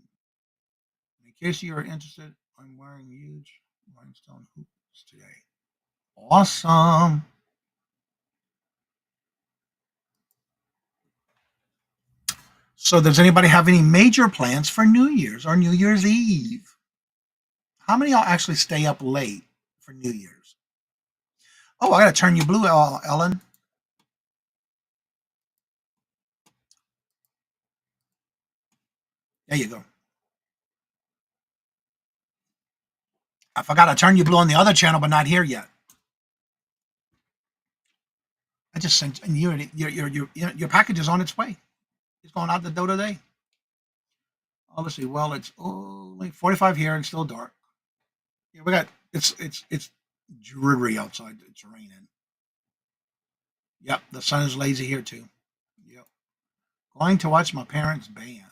Speaker 6: In case you are interested, I'm wearing huge rhinestone hoops today. Awesome. So does anybody have any major plans for New Year's or New Year's Eve? How many of y'all actually stay up late for New Year's? Oh, I got to turn you blue, Ellen. There you go. I forgot to turn you blue on the other channel, but not here yet. I just sent and your package is on its way. It's going out the door today. Obviously, well, it's like 45 here and still dark. Yeah, we got it's dreary outside. It's raining. Yep, the sun is lazy here too. Yep. Going to watch my parents' band.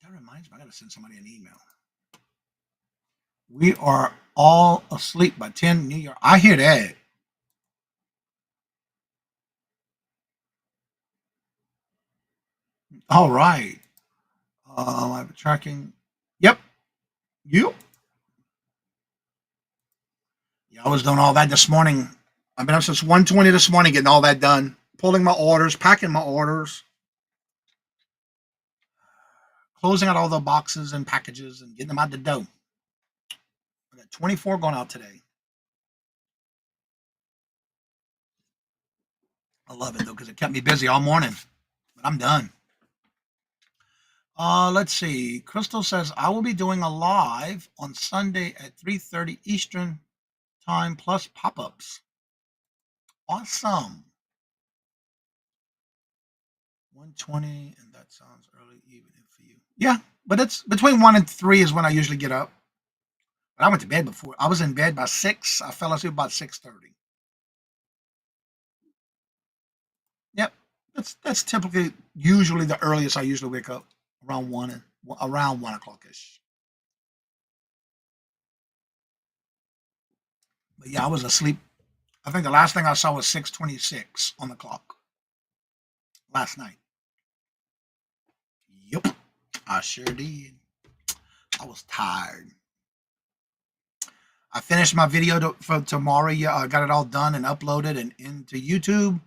Speaker 6: That reminds me, I gotta send somebody an email. We are all asleep by 10 New York. I hear that. All right. I'm tracking. Yep. Yep. Yeah, I was doing all that this morning. I've been up since 1:20 this morning, getting all that done, pulling my orders, packing my orders, closing out all the boxes and packages, and getting them out the door. I got 24 going out today. I love it though because it kept me busy all morning. But I'm done. Let's see. Crystal says I will be doing a live on Sunday at 3:30 Eastern time plus pop-ups. Awesome. 1:20, and that sounds early evening for you. Yeah, but it's between 1 and 3 is when I usually get up. But I went to bed before. I was in bed by 6. I fell asleep about 6:30. Yep, that's typically usually the earliest I usually wake up around 1 o'clock ish. But yeah, I was asleep. I think the last thing I saw was 6:26 on the clock last night. Yep, I sure did. I was tired. I finished my video for tomorrow. Yeah, I got it all done and uploaded and into YouTube.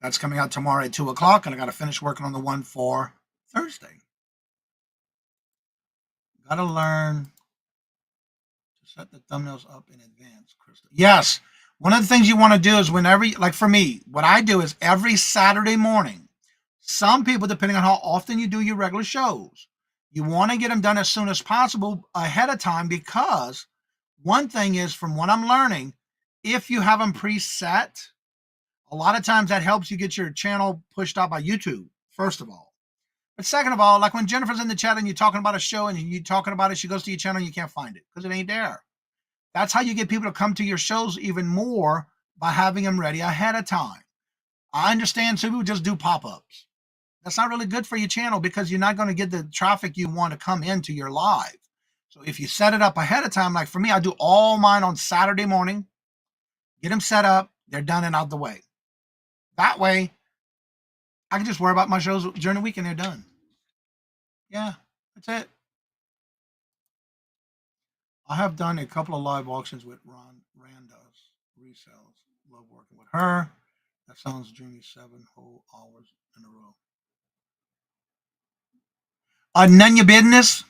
Speaker 6: That's coming out tomorrow at 2 o'clock, and I got to finish working on the one for Thursday. Got to learn to set the thumbnails up in advance, Crystal. Yes. One of the things you want to do is whenever, like for me, what I do is every Saturday morning, some people, depending on how often you do your regular shows, you want to get them done as soon as possible ahead of time because one thing is, from what I'm learning, if you have them preset, a lot of times that helps you get your channel pushed out by YouTube, first of all. But second of all, like when Jennifer's in the chat and you're talking about a show and you're talking about it, she goes to your channel and you can't find it because it ain't there. That's how you get people to come to your shows even more, by having them ready ahead of time. I understand some people just do pop-ups. That's not really good for your channel because you're not going to get the traffic you want to come into your live. So if you set it up ahead of time, like for me, I do all mine on Saturday morning, get them set up, they're done and out the way. That way, I can just worry about my shows during the week and they're done. Yeah, that's it. I have done a couple of live auctions with Randa's Resells. Love working with her. That sounds dreamy, 7 whole hours in a row. None your business.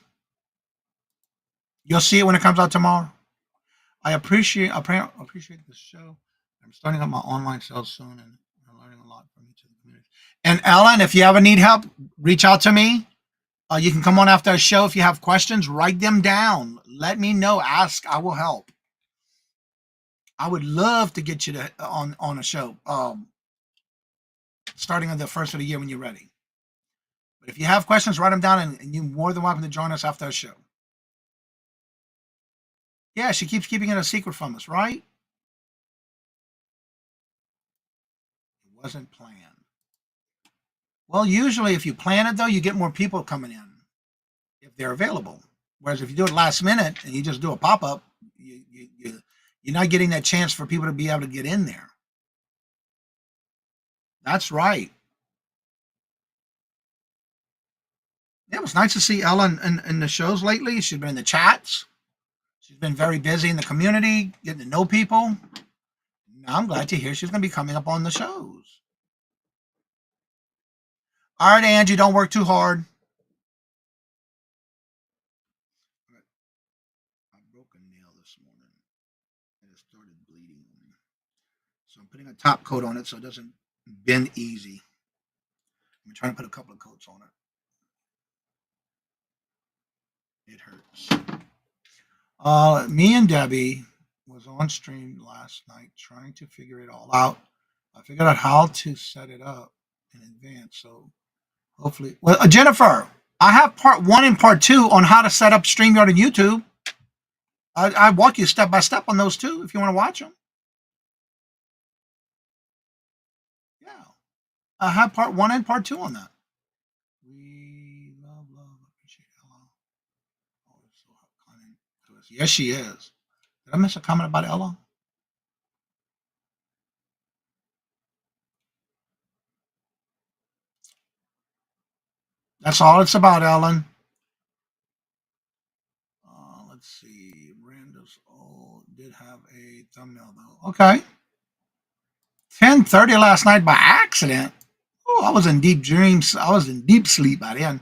Speaker 6: You'll see it when it comes out tomorrow. I appreciate this show. I'm starting up my online sales soon, and I'm learning a lot from each of the communities. And Ellen, if you ever need help, reach out to me. You can come on after a show. If you have questions, write them down. Let me know. Ask. I will help. I would love to get you on a show starting on the first of the year when you're ready. But if you have questions, write them down, and you're more than welcome to join us after a show. Yeah, she keeps keeping it a secret from us, right? It wasn't planned. Well, usually if you plan it, though, you get more people coming in if they're available. Whereas if you do it last minute and you just do a pop-up, you're not getting that chance for people to be able to get in there. That's right. Yeah, it was nice to see Ellen in the shows lately. She's been in the chats. She's been very busy in the community, getting to know people. Now I'm glad to hear she's going to be coming up on the shows. All right, Angie, don't work too hard. I broke a nail this morning, and it started bleeding. So I'm putting a top coat on it so it doesn't bend easy. I'm trying to put a couple of coats on it. It hurts. Me and Debbie was on stream last night trying to figure it all out. I figured out how to set it up in advance. So hopefully, well, Jennifer, I have part 1 and part 2 on how to set up StreamYard and YouTube. I walk you step by step on those too if you want to watch them. Yeah, I have part 1 and part 2 on that. We love, appreciate fabulous. Yes, she is. Did I miss a comment about Ella? That's all it's about, Ellen. Let's see. Miranda's did have a thumbnail though. Okay. 10:30 last night by accident. Oh, I was in deep dreams. I was in deep sleep by then.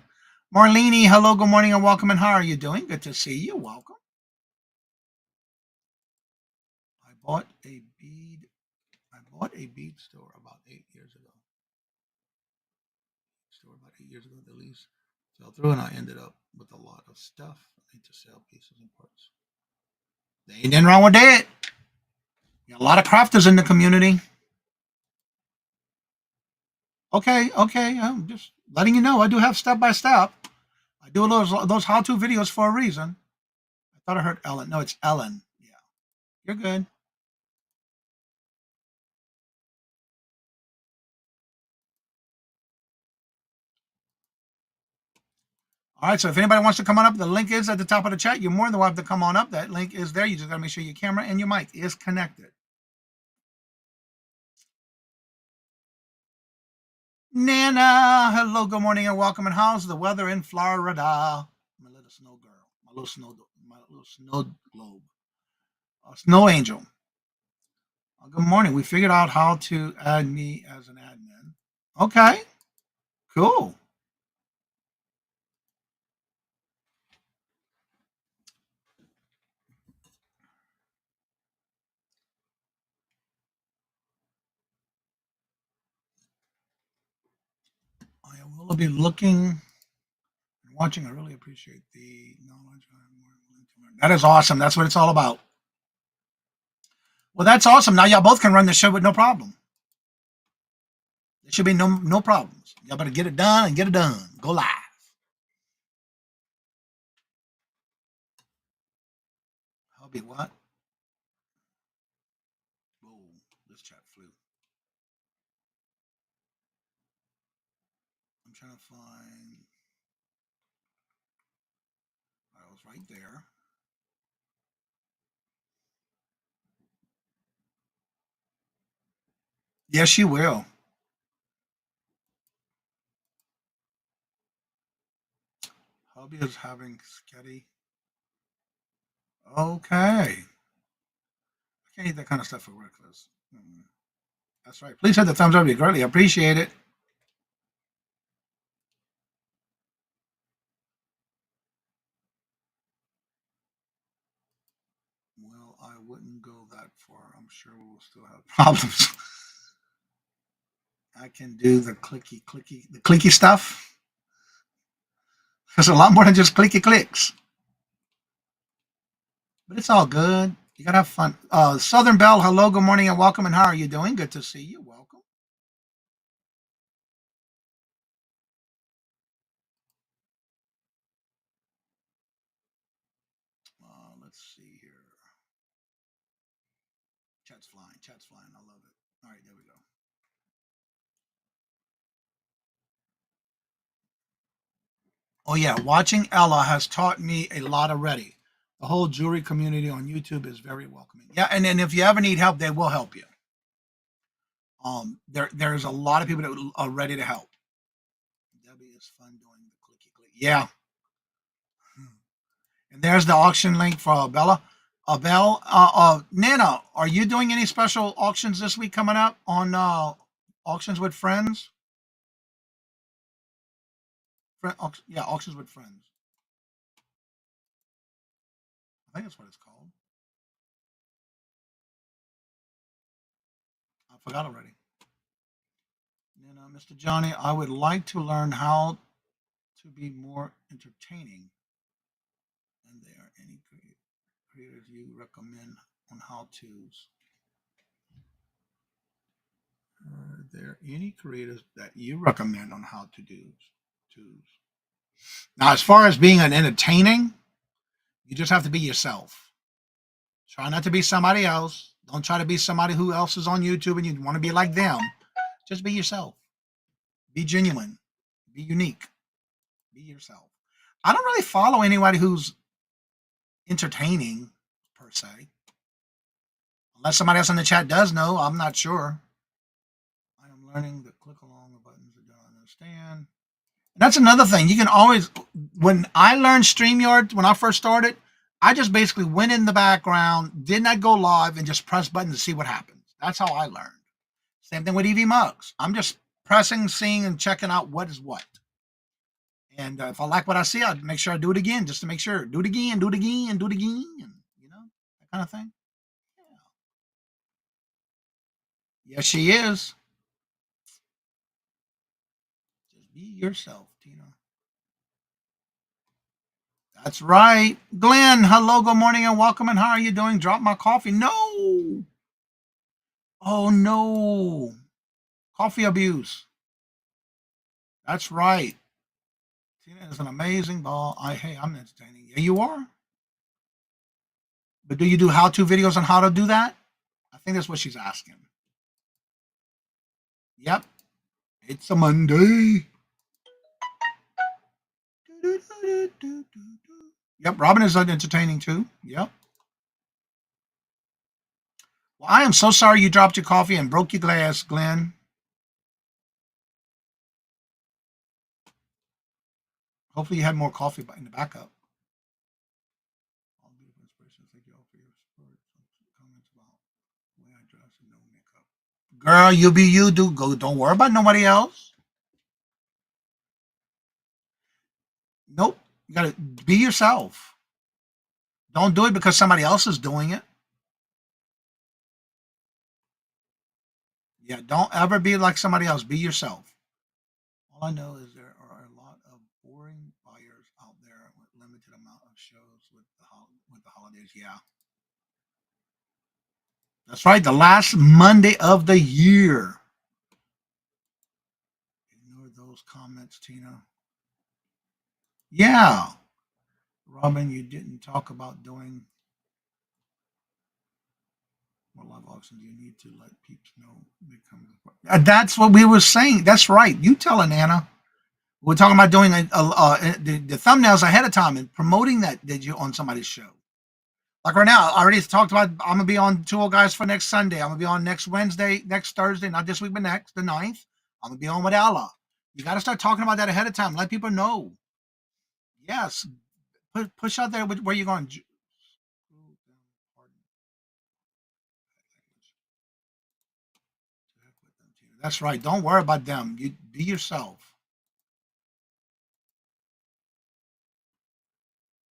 Speaker 6: Marlene, hello, good morning, and welcome. And how are you doing? Good to see you. Welcome. I bought a bead store about 8 years ago. The lease fell through, and I ended up with a lot of stuff. I need to sell pieces and parts. There ain't nothing wrong with that. Got a lot of crafters in the community. Okay. I'm just letting you know. I do have step by step. I do those how-to videos for a reason. I thought I heard Ellen. No, it's Ellen. Yeah, you're good. All right, so if anybody wants to come on up, the link is at the top of the chat. You're more than welcome to come on up. That link is there. You just got to make sure your camera and your mic is connected. Nana, hello, good morning, and welcome. And how's the weather in Florida? My little snow girl, my little snow globe, snow angel. Good morning. We figured out how to add me as an admin. Okay, cool. I will be looking and watching. I really appreciate the knowledge. That is awesome. That's what it's all about. Well, that's awesome. Now y'all both can run the show with no problem. There should be no problems. Y'all better get it done and get it done. Go live. I'll be what? Whoa, this chat flew. I'm trying to find. I was right there. Yes, you will. Hubby is having sketty. Okay. I can't eat that kind of stuff for breakfast. That's right. Please hit the thumbs up. We greatly appreciate it. Well, I wouldn't go that far. I'm sure we'll still have problems. I can do the clicky stuff. There's a lot more than just clicky clicks. But it's all good. You gotta have fun. Southern Belle, hello, good morning, and welcome. And how are you doing? Good to see you. Welcome. Let's see here. Chat's flying. I love it. All right, there we go. Oh yeah, watching Ella has taught me a lot already. The whole jewelry community on YouTube is very welcoming. Yeah, and then if you ever need help, they will help you. There's a lot of people that are ready to help. Debbie is fun doing the clicky click. Yeah. And there's the auction link for Bella. Nana, are you doing any special auctions this week coming up on Auctions with Friends? Yeah, Auctions with Friends. I think that's what it's called. I forgot already. Mr. Johnny, I would like to learn how to be more entertaining. And there are any creators you recommend on how-tos? Are there any creators that you recommend on how to do? Now, as far as being an entertaining, you just have to be yourself. Try not to be somebody else. Don't try to be somebody who else is on YouTube and you want to be like them. Just be yourself. Be genuine. Be unique. Be yourself. I don't really follow anybody who's entertaining per se. Unless somebody else in the chat does know, I'm not sure. I am learning to click along the buttons that don't understand. And that's another thing. You can always, when I learned StreamYard, when I first started, I just basically went in the background, did not go live, and just press buttons to see what happens. That's how I learned. Same thing with EV Mugs. I'm just pressing, seeing, and checking out what is what. And if I like what I see, I'll make sure I do it again, just to make sure. Do it again, do it again, do it again, and that kind of thing. Yeah. Yes, she is. Just be yourself, Tina. That's right. Glenn, hello, good morning, and welcome, and how are you doing? Drop my coffee. No. Oh, no. Coffee abuse. That's right. Tina is an amazing ball. Hey, I'm entertaining. Yeah, you are. But do you do how-to videos on how to do that? I think that's what she's asking. Yep. It's a Monday. Yep, Robin is entertaining too. Yep. Well, I am so sorry you dropped your coffee and broke your glass, Glenn. Hopefully you had more coffee in the backup. Girl, you be you. Don't worry about nobody else. Nope. You gotta be yourself. Don't do it because somebody else is doing it. Yeah, don't ever be like somebody else. Be yourself. All I know is there are a lot of boring buyers out there with limited amount of shows with the holidays. Yeah. That's right. The last Monday of the year. Ignore those comments, Tina. Yeah. Robin, you didn't talk about doing more live auctions. You need to let peeps know they come to the party. That's what we were saying. That's right. You telling Anna. We're talking about doing the thumbnails ahead of time and promoting that on somebody's show. Like right now, I already talked about I'm going to be on Two Old Guys for next Sunday. I'm going to be on next Wednesday, next Thursday, not this week, but next, the 9th. I'm going to be on with Allah. You got to start talking about that ahead of time. Let people know. Yes. Push out there where you're going. That's right. Don't worry about them. You be yourself.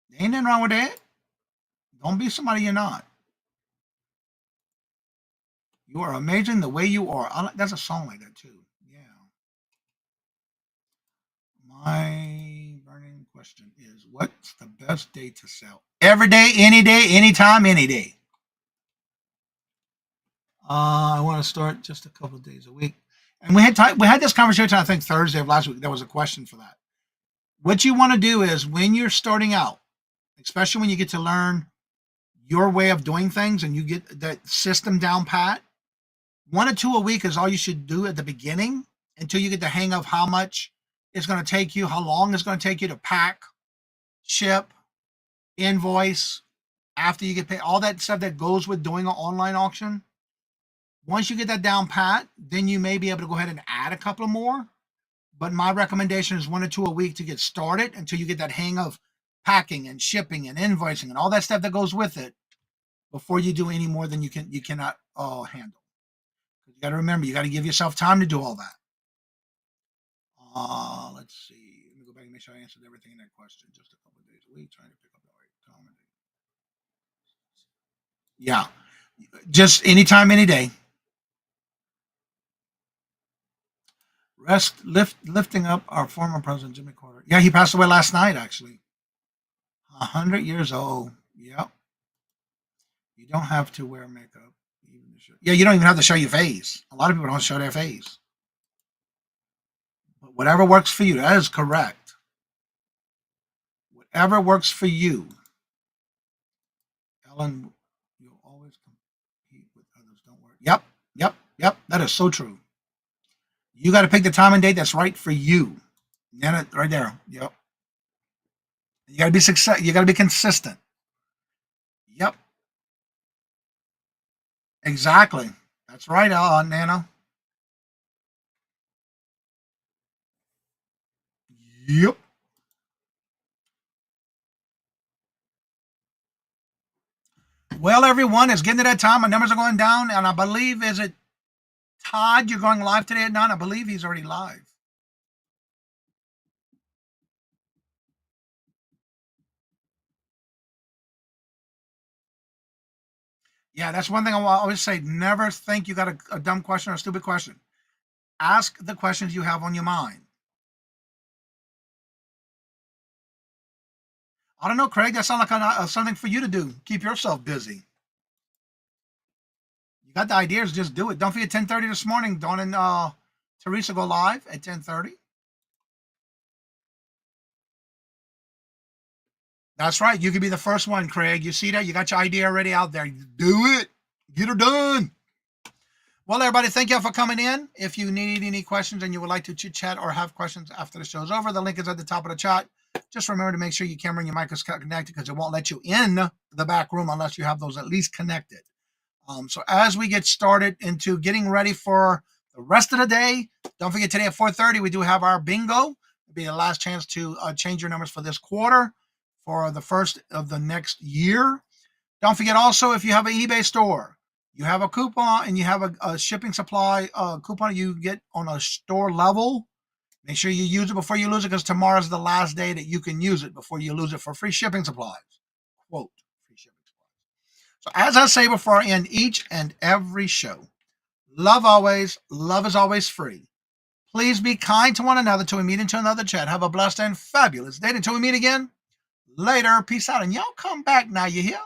Speaker 6: There ain't nothing wrong with that. Don't be somebody you're not. You are amazing the way you are. That's a song like that too. Yeah. My burning question is, what's the best day to sell? Every day, anytime, any day. I want to start just a couple of days a week. And we had this conversation, I think Thursday of last week. There was a question for that. What you want to do is when you're starting out, especially when you get to learn your way of doing things and you get that system down pat, 1 or 2 a week is all you should do at the beginning until you get the hang of how much it's going to take you, how long it's going to take you to pack, ship, invoice, after you get paid, all that stuff that goes with doing an online auction. Once you get that down pat, then you may be able to go ahead and add a couple more. But my recommendation is 1 or 2 a week to get started until you get that hang of packing and shipping and invoicing and all that stuff that goes with it before you do any more than you cannot handle. You got to remember, you got to give yourself time to do all that. Let's see. Let me go back and make sure I answered everything in that question. Just a couple of days a week, trying to pick up the right time. Yeah, just anytime, any day. Lifting up our former president, Jimmy Carter. Yeah, he passed away last night, actually. 100 years old. Yep. You don't have to wear makeup. Yeah, you don't even have to show your face. A lot of people don't show their face. But whatever works for you, that is correct. Whatever works for you. Ellen, you'll always compete with others. Don't worry. Yep. That is so true. You got to pick the time and date that's right for you. Right there. Yep. You got to be consistent. Yep. Exactly. That's right, Nana. Yep. Well, everyone, it's getting to that time. My numbers are going down, and I believe, is it Todd? You're going live today at 9? I believe he's already live. Yeah, that's one thing I will always say. Never think you got a dumb question or a stupid question. Ask the questions you have on your mind. I don't know, Craig. That sounds like something for you to do. Keep yourself busy. You got the ideas, just do it. Don't forget 10:30 this morning. Dawn and Teresa go live at 10:30. That's right. You could be the first one, Craig. You see that? You got your idea already out there. Do it. Get her done. Well, everybody, thank you all for coming in. If you need any questions and you would like to chit chat or have questions after the show's over, the link is at the top of the chat. Just remember to make sure your camera and your mic is connected because it won't let you in the back room unless you have those at least connected. So as we get started into getting ready for the rest of the day, don't forget today at 4:30, we do have our bingo. It'll be the last chance to change your numbers for this quarter for the first of the next year. Don't forget also, if you have an eBay store, you have a coupon and you have a shipping supply coupon you get on a store level, make sure you use it before you lose it because tomorrow's the last day that you can use it before you lose it for free shipping supplies. Quote, free shipping supplies. So as I say before I end each and every show, love always, love is always free. Please be kind to one another till we meet into another chat. Have a blessed and fabulous day until we meet again. Later. Peace out. And y'all come back now, you hear?